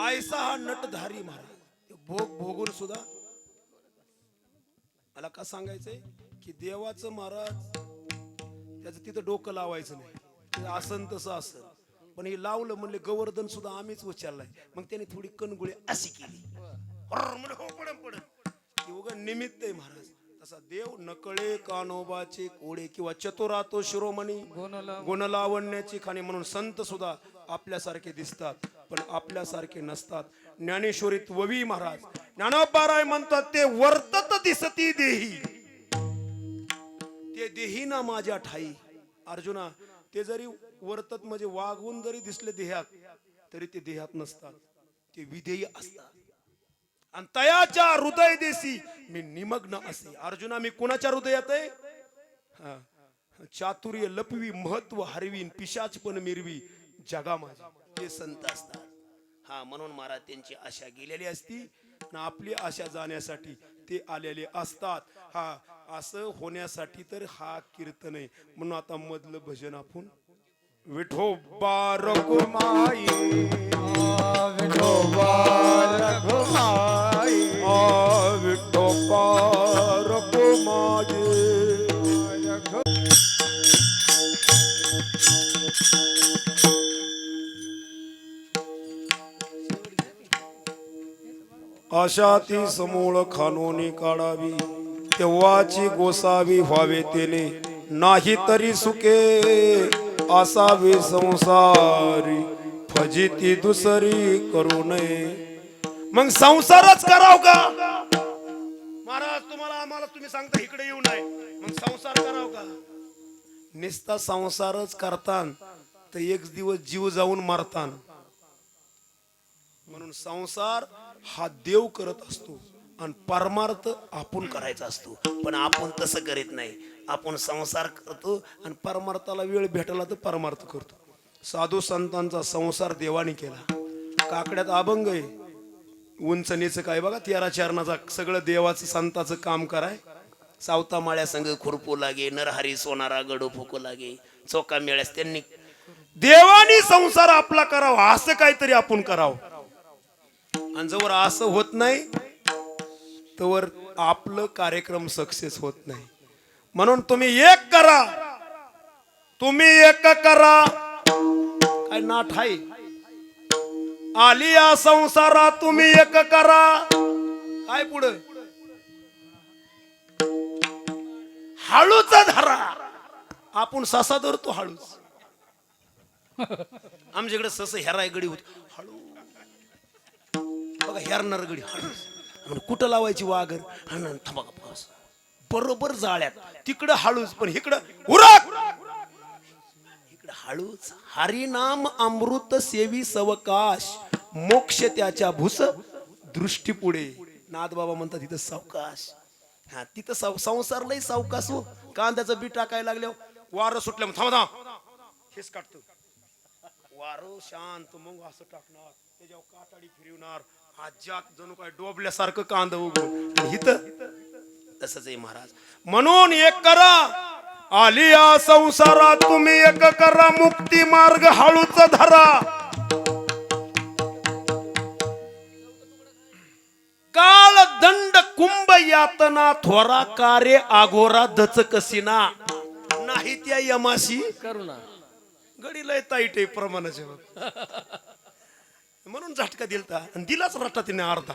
Speaker 1: आयसा हा नटधारी महाराज. भोग भोगून सुद्धा मला का सांगायचंय की देवाचं महाराज त्याचं तिथं डोकं लावायचं नाही. ते आसन तसं असन. पण हे लावलं म्हणले गोवर्धन सुद्धा आम्हीच उचललाय. मग त्याने थोडी कणगुळी अशी केली. म्हणजे हो पडन की उगा निमित्त आहे महाराज. तसा देव नकळे कानोबाचे कोडे किंवा चतुरातो शिरोमणी गुणलावण्याची खाणी. म्हणून संत सुद्धा आपल्यासारखे दिसतात पण आपल्यासारखे नसतात. ज्ञानेश्वरीत ववी महाराज ज्ञानोबाराय म्हणतात ते वर्तत दिसती देही, ते देही ना माझ्या ठाई. अर्जुना ते जरी वर्तत म्हणजे वागवून जरी दिसले देहात तरी ते देहात नसतात, ते विधेय असतात. आणि तयाच्या हृदय देशी मी निमग्न असे. अर्जुना मी कुणाच्या हृदयात आहे? चातुर्य लपवी महत्व हरवीन पिशाच पण मिरवी जगा माझी. ते संत असतात. हा म्हणून महाराज त्यांची आशा गेलेली असती ना आपली आशा जाण्यासाठी ते आलेले असतात. हा असं होण्यासाठी तर हा कीर्तन आहे. म्हणून आता मधलं भजन आपण विठोबा रघुमाई
Speaker 4: विठोबा रघुमाई.
Speaker 1: विठोबा रघुमाई. आशा ती समूळ खानोनी काढावी तेव्हाची गोसावी व्हावे तेने. नाही तरी सुखे असावे संसारी फजिती दुसरी करू नये. मग संसारच कराव का महाराज? तुम्हाला आम्हाला तुम्ही सांगता इकडे येऊ नये मग संसार कराव का? निस्ता संसारच करतान तर एक दिवस जीव जाऊन मारतान. म्हणून संसार हा देव करत असतो आणि परमार्थ आपण करायचा असतो. पण आपण तसं करीत नाही. आपण संसार करतो आणि परमार्थाला वेळ भेटला तर परमार्थ करतो. साधू संतांचा संसार देवाने केला. काकड्यात अभंग आहे. उंच नीच काय बघा 13 चरणाचा सगळं देवाचं संताचं काम कराय. सावता माळ्या संग खुरपू लागे नरहरी सोनारा गडो फुकू लागे. चोका मिळास त्यांनी देवानी संसार आपला करावा असं काहीतरी आपण करावं आणि जवळ असं होत नाही तवर आपलं कार्यक्रम सक्सेस होत नाही. म्हणून तुम्ही एक करा, तुम्ही एक करा. काय नाट आहे आली या संसारात तुम्ही एक करा. काय पुढं हळूच धरा. आपण ससा धरतो हळूच. आमच्याकडे सस हेराय गडी होत हळू बघा हेरणार गडी हळूच. कुठं लावायची वाघर थांबा बरोबर जाळ्यात तिकडं हळूच पण इकडं उरक इकडं हळूच. हरिनाम अमृत सेवी सवकाश मोक्ष त्याच्या भूस दृष्टी पुढे. नाथ बाबा म्हणतात तिथं सावकाश. हा तिथं संसार लय सावकाश हो. कांद्याचं बी टाकायला लागल्यावर वारं सुटल्या थांबा हेच काढतो वारं शांत मग असं टाकणार त्याच्यावर काटाडी फिरवणार आज्यात जणू काय डोबल्यासारखं कांदा उगवून हिथं तसंच आहे महाराज. म्हणून एक करा आली या संसारात तुम्ही एक करा मुक्ती मार्ग हळूच धरा. काळ दंड कुंभ यातना थोरा कार्य आगोरा दच कसिना नाही त्या यमाशी
Speaker 2: करुणा
Speaker 1: गडी लय ताईट आहे प्रमाणाच्या म्हणून झटका दिलता आणि दिलाच रट्टा तिने अर्धा.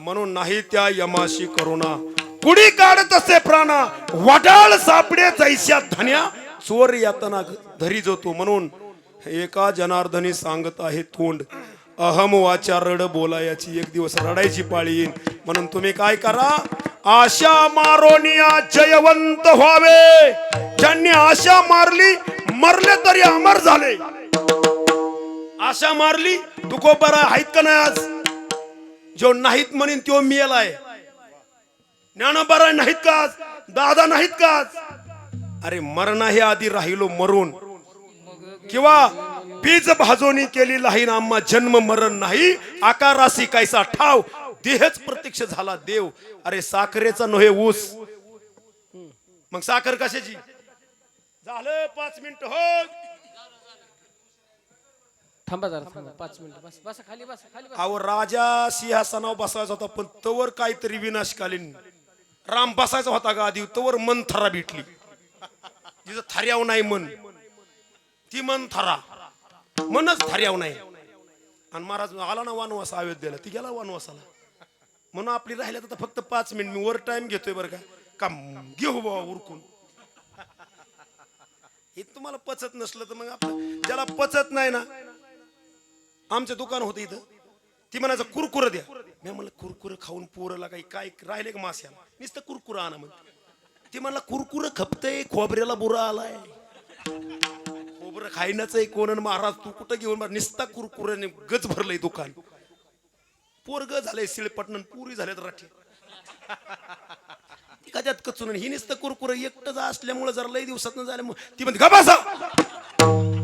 Speaker 1: म्हणून नाही त्या यमाशी करुणा कुडी काढत असे प्राणा वडाळ सापडे जैस्या धन्या चोर यातना धरी जातो. म्हणून एका जनार्दनी सांगत आहे तोंड अहम वाचा रड बोलायाची एक दिवस रडायची पाळी येईल. म्हणून तुम्ही काय करा आशा मारोनिया जयवंत व्हावे. ज्यांनी आशा मारली मरले तरी अमर झाले. आशा मारली तुकोबरा आहेत का नाही आज जो नाहीत म्हणेन तो मिळालाय. ज्ञानोबरा नाहीत का आज दादा नाहीत का आज. अरे मरणा हे आधी राहिलो मरून किंवा बीज भाजोनी केली लाहीन आम्हा जन्म मरण नाही आकारासी कैसा ठाव देहच प्रत्यक्ष झाला देव. अरे साखरेचा नव्हे ऊस मग साखर कशाची. झालं 5 मिनिट हो.
Speaker 2: थांबा जरा थांबा 5 मिनिटं बस बसा खाली बसा खाली बसा.
Speaker 1: अहो राजा सिंहासनावर बसायचा होता पण तवर काहीतरी विनाशकालीन राम बसायचा होता का आधी तवर मन थरा भेटली. जिथं थर्याव नाही मन ती मन थरा मनच थर्याव नाही. आणि महाराज आला ना वनवास अयोध्येला ती गेला वनवासाला. म्हणून आपली राहिल्या तर फक्त 5 मिनिट मी वर टाइम घेतोय बरं का घेऊ बाबा उरकून. हे तुम्हाला पचत नसलं तर मग आपलं ज्याला पचत नाही ना. आमचं दुकान होतं इथं ती म्हणायचं कुरकुर द्या. मी म्हणलं कुरकुर खाऊन पोरला काही काय राहिले का मास्याला नुसतं कुरकुर आणा म्हणते. ती म्हणला कुरकुर खपतय खोबऱ्याला बुरा आलाय खोबरं खायनाच आहे कोण. महाराज तू कुठं घेऊन निसता कुरकुऱ्याने गज भरलंय दुकान. पोरग झालंय शिळपटण पुरी झाल्यात राठी कध्यात कचून ही नुसतं कुरकुर एकटंच असल्यामुळे जरा लई दिवसात झाल्यामुळे ती म्हणते का बसा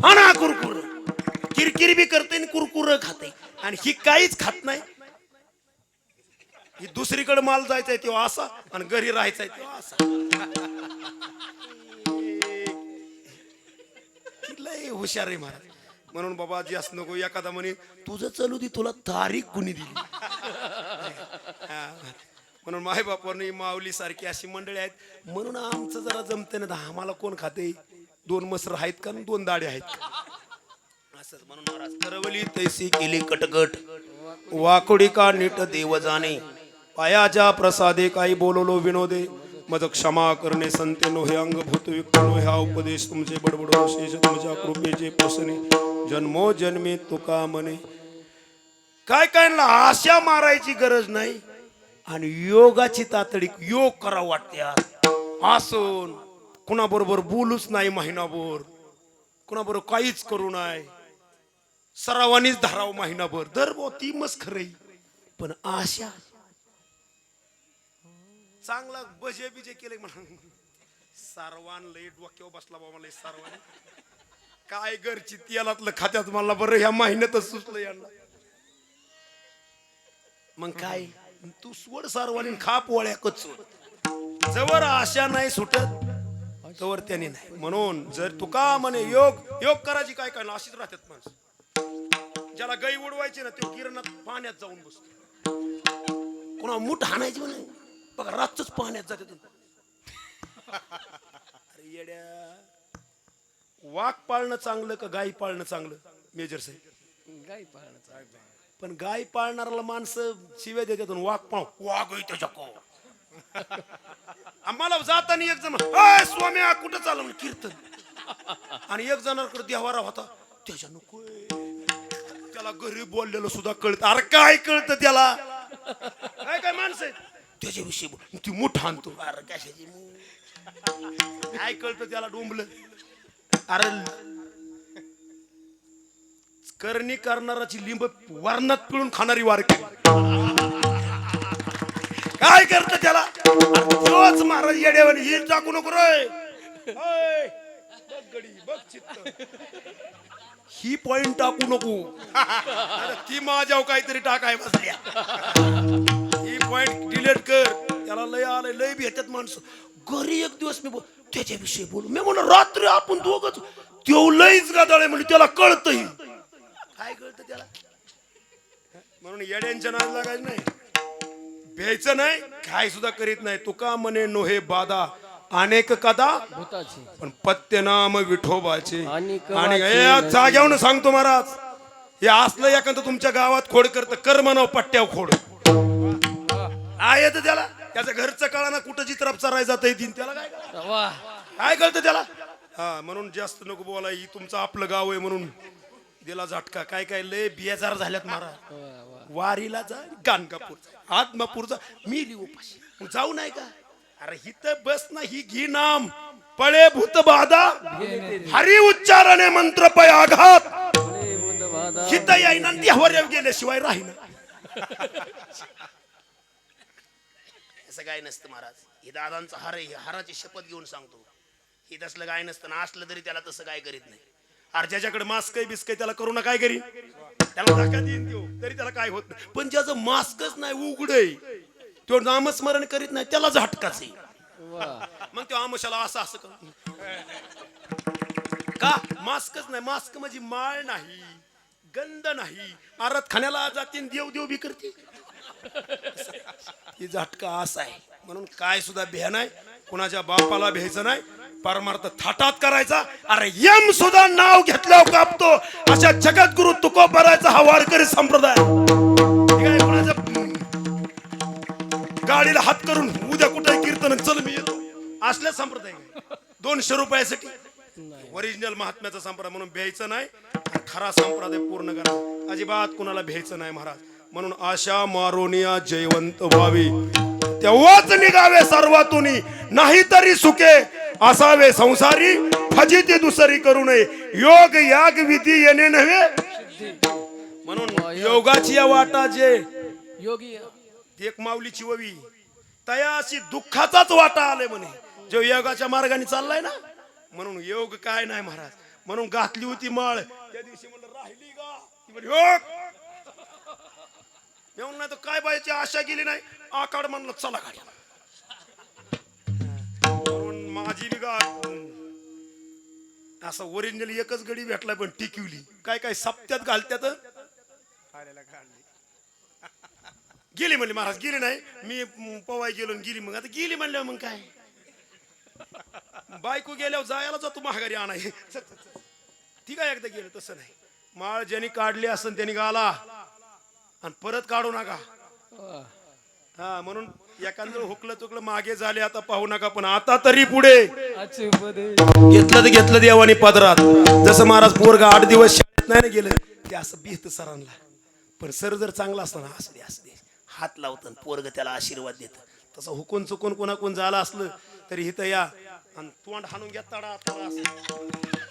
Speaker 1: आणा कुरकुर. किरकिरी बी करते आणि कुरकुर खाते आणि ही काहीच खात नाही. ही दुसरीकडे माल जायचंय तेव्हा असा आणि घरी राहायचंय तेव्हा असा. लय हुशार आहे महाराज. म्हणून बाबा जी असं नको एखादा म्हणे तुझं चालू दे तुला तारीख कुणी दिली. म्हणून माय बापांनी माऊली सारखी अशी मंडळी आहेत म्हणून आमचं जरा जमते ना. आम्हाला कोण खाते 2 मसर आहेत का 2 दाढे आहेत असंच. म्हणून महाराज करवली तैसी केली कटकट वाकुडी का नीट देव जाणे पायाच्या प्रसादे काही बोललो विनोदे मज क्षमा करणे संतेनो हे अंगभूत विकनो हा उपदेश तुमचे बडबडो शेष तुमच्या कृपेचे पोसणे जन्मो जन्मी तुका म्हणे. काय काय आशा मारायची गरज नाही आणि योगाची तातडी योग करा वाटते. आसन कुणाबरोबर बोलूच नाही महिनाभर कुणाबरोबर काहीच करू नये सरावानीच धराव महिनाभर दर ती मस्त खरं. पण आशा चांगला बजे बिजे केले म्हणा सारवान लय डोक्यावर बसला बाबा लय सारवान काय घरची तेलातलं खात्यात मला बरं ह्या महिन्यातच सुचलं यांना. मग काय तू सोड सारवानी खा पोळ्या कचून जवळ आशा नाही सुटत तवर त्याने नाही. म्हणून जर तुका म्हणे योग योग करायची काय काय ना अशीच राहतात माणसं. ज्याला गाई उडवायची ना ते किरणात पाण्यात जाऊन बसतो. कोणा मुठ हाणायची म्हणे बघा रातच पाण्यात जाते. अरे येड्या, वाघ पाळणं चांगलं का गाई पाळणं चांगलं मेजर साहेब?
Speaker 2: गाई पाळणं.
Speaker 1: पण गाय पाळणाऱ्याला माणसं शिव्या देतात, वाघ त्याच्या आम्हाला जाताना एक जण स्वाम्या कुठं चाललं म्हणून कीर्तन, आणि एक जणांकडे देवारा होता त्याच्या नको त्याला घरी बोललेलं सुद्धा कळत. अरे काय कळतं त्याला? काय माणसं आहे त्याच्याविषयी ती मुठ आणतो. अरे कशाची काय कळतं त्याला? डोंबलं. अरे करणी करणाराची लिंब वरणात पिळून खाणारी वारकी काय करत त्याला? तोच महाराज येड्यावानी हिर टाकू नको रे. बघ गडी बघ चित्त, ही पॉइंट टाकू नको. अरे ती माझ्यावर काहीतरी टाकाय बसल्या. ही पॉइंट डिलीट कर. त्याला लय आलंय, लय भेटत माणसं. घरी एक दिवस मी त्याच्याविषयी बोलू. मी म्हणून रात्री आपण दोघच तेव लईच गादाळे म्हणजे त्याला कळतही. काय कळतं त्याला? म्हणून येड्यांच्या नाद लागायचं नाही, भ्यायचं नाही, काय सुद्धा करीत नाही. तुका म्हणे नोहे बाधा अनेक कदा
Speaker 2: भूताची
Speaker 1: पण पत्य नाम विठोबाचे.
Speaker 2: आणि
Speaker 1: जाग्यावरून सांगतो महाराज, हे असलं एखादं तुमच्या गावात खोड करतं कर म्हणाव पट्ट्याव खोड आहे तर त्याला त्याचं घरचं कळा ना कुठं चित्रप चराय जात येतील त्याला काय काय कळतं त्याला? हा म्हणून जास्त नको बोला. ही तुमचं आपलं गाव आहे म्हणून दिला झटका. काय काय लय बेजार झाल्यात महाराज. वारीला जा, गाणगापूर जा, आदमापूर जा, मिली उपाशी जाऊ नाही का? अरे हिथं बस ना, ही घी नाम पळे भूत बाधा हरी उच्चारणे मंत्र पय आघात. हिथं येईना देवावर गेल्याशिवाय राहीना. असं काय नसतं महाराज. ही दादांचा हार आहे, हाराची शपथ घेऊन सांगतो. ही तसलं काय नसतं ना. असलं तरी त्याला तसं काय करीत नाही. अरे ज्याच्याकडे मास्क आहे बिस्क त्याला करू काय करीन, त्याला धक्का देईन देऊ तरी त्याला काय होत नाही. पण ज्याचं मास्कच नाही उघड आहे तो नामस्मरण करीत नाही त्याला झटकाच आहे. मग तो आमुषाला असं असं का मास्कच नाही. मास्क म्हणजे माळ नाही, गंध नाही. आरत खाण्याला जाते देव देव बी करते. ही झटका असा आहे. म्हणून काय सुद्धा भ्या नाही, कुणाच्या बापाला भ्यायचं नाही. परमार्थ थाटात करायचा. अरे यम सुद्धा नाव घेतल्यावर कापतो. अशा जगद्गुरु तुकोबरायचा हा वारकरी संप्रदाय. गाडीला हात करून उद्या कुठे कीर्तन चल मी येतो असल्या संप्रदाय 200 रुपयासाठी. ओरिजिनल महात्म्याचा संप्रदाय म्हणून भ्यायचं नाही. खरा संप्रदाय पूर्ण करा. अजिबात कुणाला भ्यायचं नाही महाराज. म्हणून आशा मारोनिया जयवंत व्हावी तेव्हाच निघावे सर्वातून, नाही तरी सुखे असावे संसारी. फजिती दुसरी करू नये, योग याग विधी येणे नव्हे. म्हणून योगाची या वाटा जे
Speaker 2: योगी
Speaker 1: एक माऊलीची ववी तया अशी दुःखाचाच वाटा आले म्हणे जो योगाच्या मार्गाने चाललाय ना. म्हणून योग काय नाही महाराज. म्हणून घातली होती माळ त्या दिवशी म्हणलं राहिली का ती म्हणे योग येऊन नाही तर काय पाहिजे आशा गेली नाही. आकाड म्हणलं चला गाडी. म्हणून माझी निगा असं ओरिजिनल एकच गडी भेटलाय पण टिकवली. काय काय सप्त्यात घालत्यात गेली म्हणली महाराज. गेली नाही मी पवाय गेलो गेली. मग आता गेली म्हणल्यावर मग काय बायको गेल्यावर जायला जातो महागारी आणाय. ती काय एकदा गेलं तसं नाही. माळ ज्यांनी काढली असेल त्यांनी गाला आणि परत काढू नका. हा म्हणून एखादं हुकलं चुकलं मागे झाले आता पाहू नका. पण आता तरी पुढे घेतलं तर घेतलं देवानी पदरात. जसं महाराज पोरगा 8 दिवस शाळेत नाही ना गेलं ते असं बिहत सरांना. पण सर जर चांगला असतो ना असू दे असू दे हात लावतं पोरग त्याला आशीर्वाद देतं. तसं हुकून चुकून कोणाकोण झालं असलं तरी इथं या आणि तोंड हाणून घ्या तडा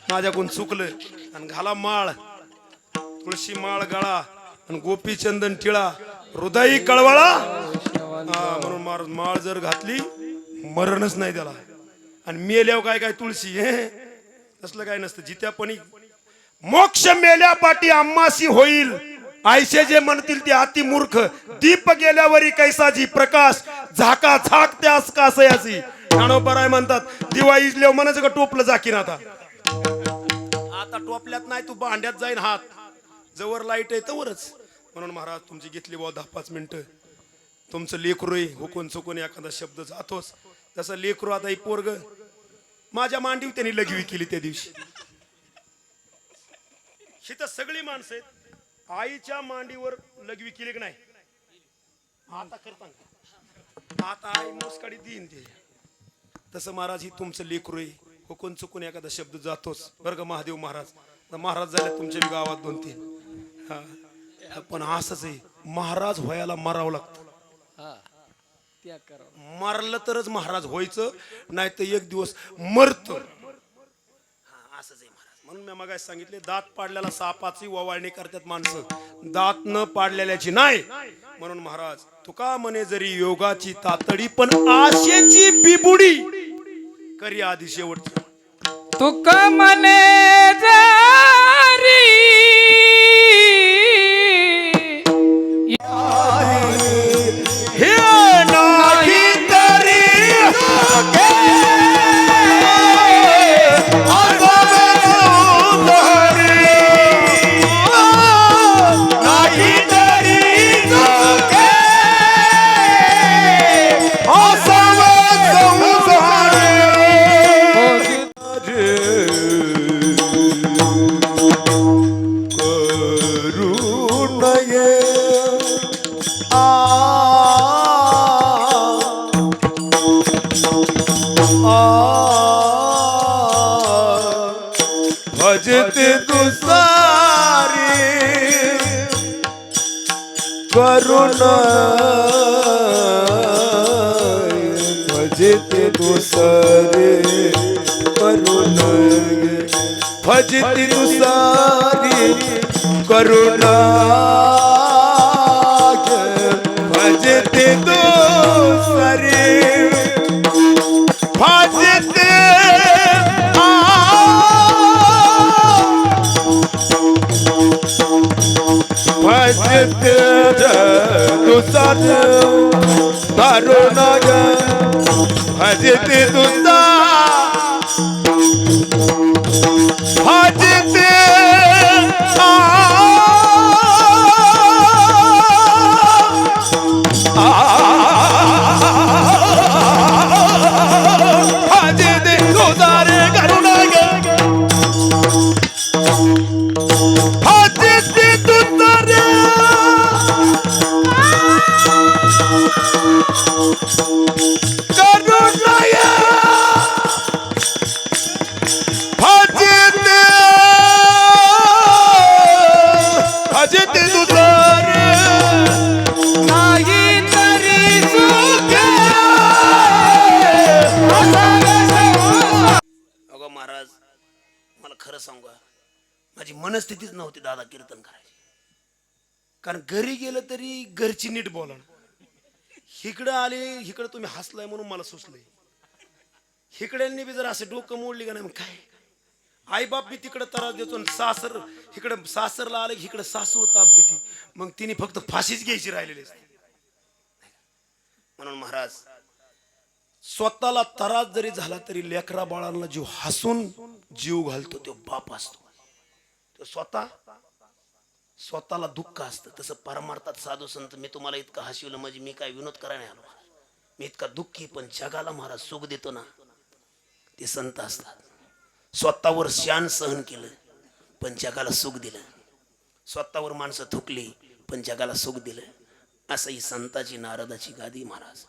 Speaker 1: माझ्याकडून चुकलं आणि घाला माळ तुळशी माळ गळा आणि गोपी चंदन टिळा हृदय कळवळा. म्हणून महाराज माळ जर घातली मरणच नाही त्याला. आणि मेल्यावर काय काय तुळशी हे तसलं काय नसतं. जित्यापणी मोक्ष मेल्या पाठी आम्हासी होईल आयशे जे म्हणतील ते अति मूर्ख. दीप गेल्यावरी कैसाजी प्रकाश झाका झाक त्यास कासयाची. ज्ञानोबराय म्हणतात दिवा इजल्यावर म्हणायचं का टोपलं जाकीन आता आता टोपल्यात नाही तू भांड्यात जाईन हात जवळ लाईट आहे तवरच. म्हणून महाराज तुमची घेतली बुवा 10-5 मिनिटं. तुमचं लेकरू आहे हुकून चुकून एखादा शब्द जातोच तसं लेकरू आता ही पोरग माझ्या मांडीव त्यांनी लगवी केली त्या दिवशी. तर सगळी माणसं आहेत आईच्या मांडीवर लगवी केली की नाही आता करता आता आई मोसकाडी देईन ते. तसं महाराज ही तुमचं लेकरू आहे हुकून चुकून एखादा शब्द जातोच बरं का महादेव महाराज. महाराज झाले तुमच्या बी गावात 2-3 हा पण असंच आहे महाराज व्हायला मरावं लागतं.
Speaker 2: हा त्या करा
Speaker 1: मारलं तरच महाराज व्हायचं नाही तर एक दिवस मरत. असंच आहे महाराज. म्हणून मी मगाशी सांगितले दात पाडल्याला सापाची ववाळणी करतात माणसं दात न पाडलेल्याची नाही. म्हणून महाराज तुका म्हणे जरी योगाची तातडी पण आशेची बिबुडी करी आधी शेवटची.
Speaker 2: तुका मने जारी
Speaker 1: हे नाही तरी नाही भजते दुसारी करुण भजते दुसारी करुण भजते दुसारी करुण भजते दुसारी भजते भजते दुसर दारुणाग भजते दुसर भजते भजते दुसर करुणाग भजते दुसर महाराज मला खरं सांगू माझी मनस्थितीच नव्हती दादा कीर्तन करायची. कारण घरी गेलं तरी घरची नीट बोला इकडं आले इकडं तुम्ही हसलाय म्हणून मला सुचलंय. इकड्यांनी बी जर असं डोकं मोडली का नाही मग काय आई बाप बी तिकडं त्रास देतो सासर इकडं सासरला आलं की इकडं सासू ताप देते मग तिने फक्त फाशीच घ्यायची राहिलेली असते. म्हणून महाराज स्वतःला त्रास जरी झाला तरी लेकरा बाळांना जीव हसून जीव घालतो तो बाप असतो. तो स्वतःला दुःख असतं तसं परमार्थात साधू संत मी तुम्हाला इतकं हसवलं म्हणजे मी काय विनोद करायला आलो मी इतका दुःखी पण जगाला महाराज सुख देतो ना ते संत असतात. स्वतःवर शान सहन केलं पण जगाला सुख दिलं. स्वतःवर माणसं थुकली पण जगाला सुख दिलं. असं ही संताची नारदाची गादी महाराज.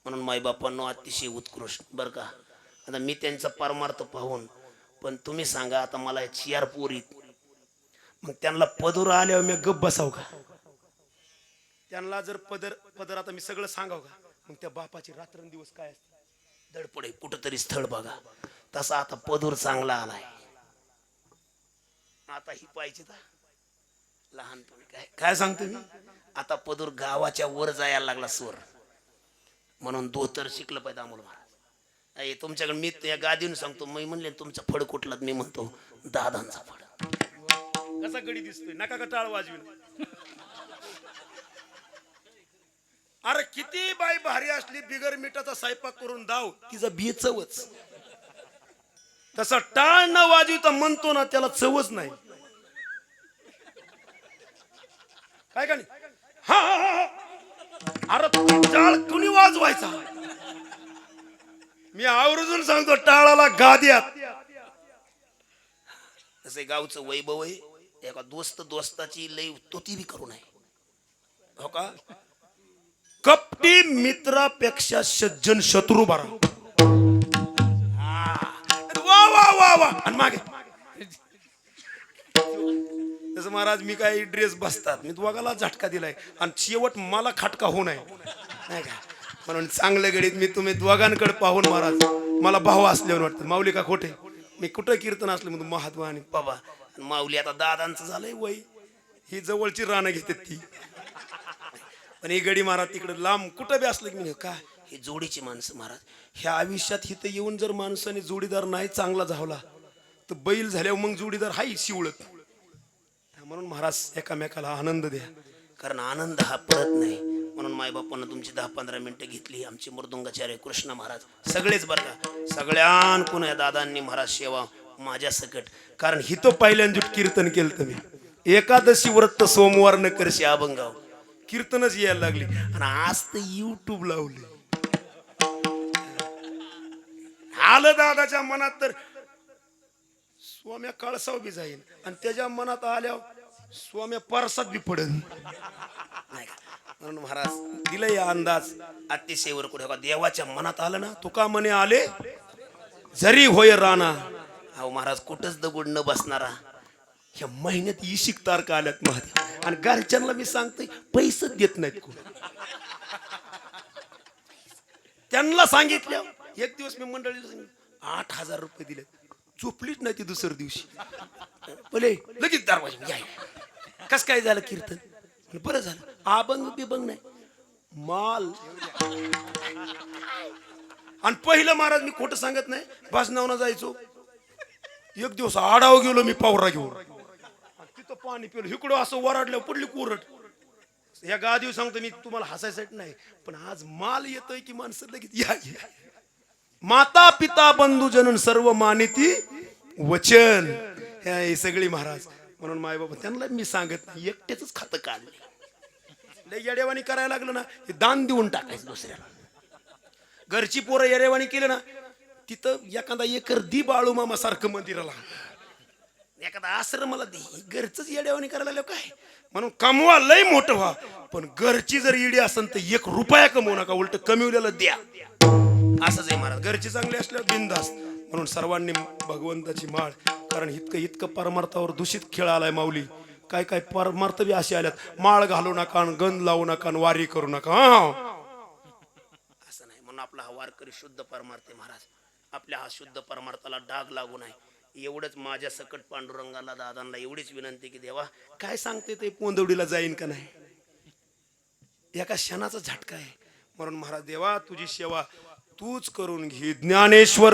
Speaker 1: म्हणून माईबापांनो अतिशय उत्कृष्ट बरं का. आता मी त्यांचा परमार्थ पाहून पण तुम्ही सांगा आता मला चियार पोरीत मग त्यांना पदर आल्यावर मी गप बसाव का. त्यांना जर पदर आता मी सगळं सांगाव का मग त्या बापाची रात्रंदिवस काय असते धडपडे कुठंतरी स्थळ बघा. तसा आता पदूर चांगला आलाय आता ही पाहिजे लहानपणी काय काय सांगतो मी आता पदूर गावाच्या वर जायला लागला स्वर म्हणून दोतर शिकलं पाहिजे अमोल महाराज. तुमच्याकडे मी या गादीने सांगतो मी म्हणले तुमचा फड कुठला मी म्हणतो दादांचा फड. कसा गडी दिसतोय नका का टाळ वाजवी अरे किती बाई भारी असली बिगर मिठाचा स्वयंपाक करून दाव तिचा बी चवच. तसा टाळ न वाजविता म्हणतो ना त्याला चवच नाही. काय का नाही? हा हा हा हा. अरे टाळ कुणी वाजवायचा? मी आवर्जून सांगतो टाळाला गाद्यात. तसे गावचं वैभव आहे. एका दोस्ताची लई तोती बी करू नये हो का. कपटी मित्रापेक्षा सज्जन शत्रू बरा. वा वा वा वा. आणि मागे तसं महाराज मी काय ड्रेस बसतात मी दोघाला झटका दिलाय आणि शेवट मला खटका होऊ नये नाही का. म्हणून चांगल्या घडीत मी तुम्ही दोघांकडे पाहून महाराज मला भाव असल्यावर वाटतं. माऊली का खोटे मी कुठं कीर्तन असलं म्हणून महात्मा आणि बाबा माऊली आता दादांचं झालंय वय. ही जवळची रानं घेतात ती. पण ही गडी महाराज तिकडे लांब कुठं बी असलं की मी का ही जोडीची माणसं महाराज. ह्या आयुष्यात इथं येऊन जर माणसाने जोडीदार नाही चांगला झाला तर बैल झाल्यावर मग जोडीदार हाय शिवळत. म्हणून महाराज एकामेकाला आनंद द्या कारण आनंद हा परत नाही. म्हणून मायबापांना तुमची 10-15 मिनिटं घेतली. आमचे मृदुंगाचार्य कृष्ण महाराज सगळेच बरं का सगळ्यांकून या दादांनी महाराज सेवा माझ्या सकट. कारण हिथं पहिल्यांदा कीर्तन केलं तुम्ही. एकादशी व्रत सोमवार न करशी अभंगाव कीर्तनच यायला लागली आणि आज तर युट्यूब लावले. आलं दादाच्या मनात तर स्वाम्या कळसाव बी जाईल आणि त्याच्या मनात आल्यावर स्वाम्या परसात बी पडेल नाही का. म्हणून महाराज दिलं या अंदाज अतिशयवर कुठे देवाच्या मनात आलं ना तुका म्हणे आले जरी होय राणा. अहो महाराज कुठंच दगड न बसणारा. ह्या महिन्यात इशिक तारखा आल्यात महाराज आणि घरच्यांना मी सांगतोय पैसे देत नाहीत कोण. त्यांना सांगितलं एक दिवस मी मंडळीला सांगितलं 8,000 रुपये दिले. झोपलीच नाही ती दुसऱ्या दिवशी. भले लगेच दरवाजा कस काय झालं कीर्तन बरं झालं. अभंग बिभंग नाही माल. आणि पहिलं महाराज मी खोटं सांगत नाही भाषणावना जायचो. एक दिवस आडाव गेलो मी पावरा घेऊन तिथं पाणी पिलो. इकडं असं वराडलं पडली कोरड. या गादीवर सांगतो मी तुम्हाला हसायसाठी नाही पण आज माल येतोय की माणसं लगेच या माता पिता बंधू जनन सर्व मानिती वचन हे सगळी महाराज. म्हणून माय बाबा त्यांना मी सांगत नाही एकट्याच खातं काढले. लय येडेवाणी करायला लागलं ना हे दान देऊन टाकायचं दुसऱ्याला. घरची पोरं येडेवाणी केलं ना तिथं एखादा एकर दी बाळू मामा सारखं मंदिराला एखादा आश्रमाला दे. घरचंच येडेवाणी करायला लागलं काय. म्हणून कमवा लय मोठं व्हा पण घरची जर इडी असेल तर 1 रुपया कमवू नका उलट कमवलेलं द्या. असंच आहे महाराज. घरची चांगली असल्यावर बिनधास्त. म्हणून सर्वांनी भगवंताची माळ कारण इतकं परमार्थावर दूषित खेळ आलाय माऊली. काय काय परमार्थ बी असे आल्यात माळ घालू नका गंध लावू नका वारी करू नका. असं नाही. म्हणून आपला हा वारकरी शुद्ध परमार्थ महाराज. आपल्या हा शुद्ध परमार्थाला डाग लागू नये एवढंच माझ्या सकट पांडुरंगाला दादांना एवढीच विनंती की देवा काय सांगते ते पोंदवडीला जाईन का नाही. एका क्षणाचा झटका आहे. म्हणून महाराज देवा तुझी सेवा तूच करून घे ज्ञानेश्वर.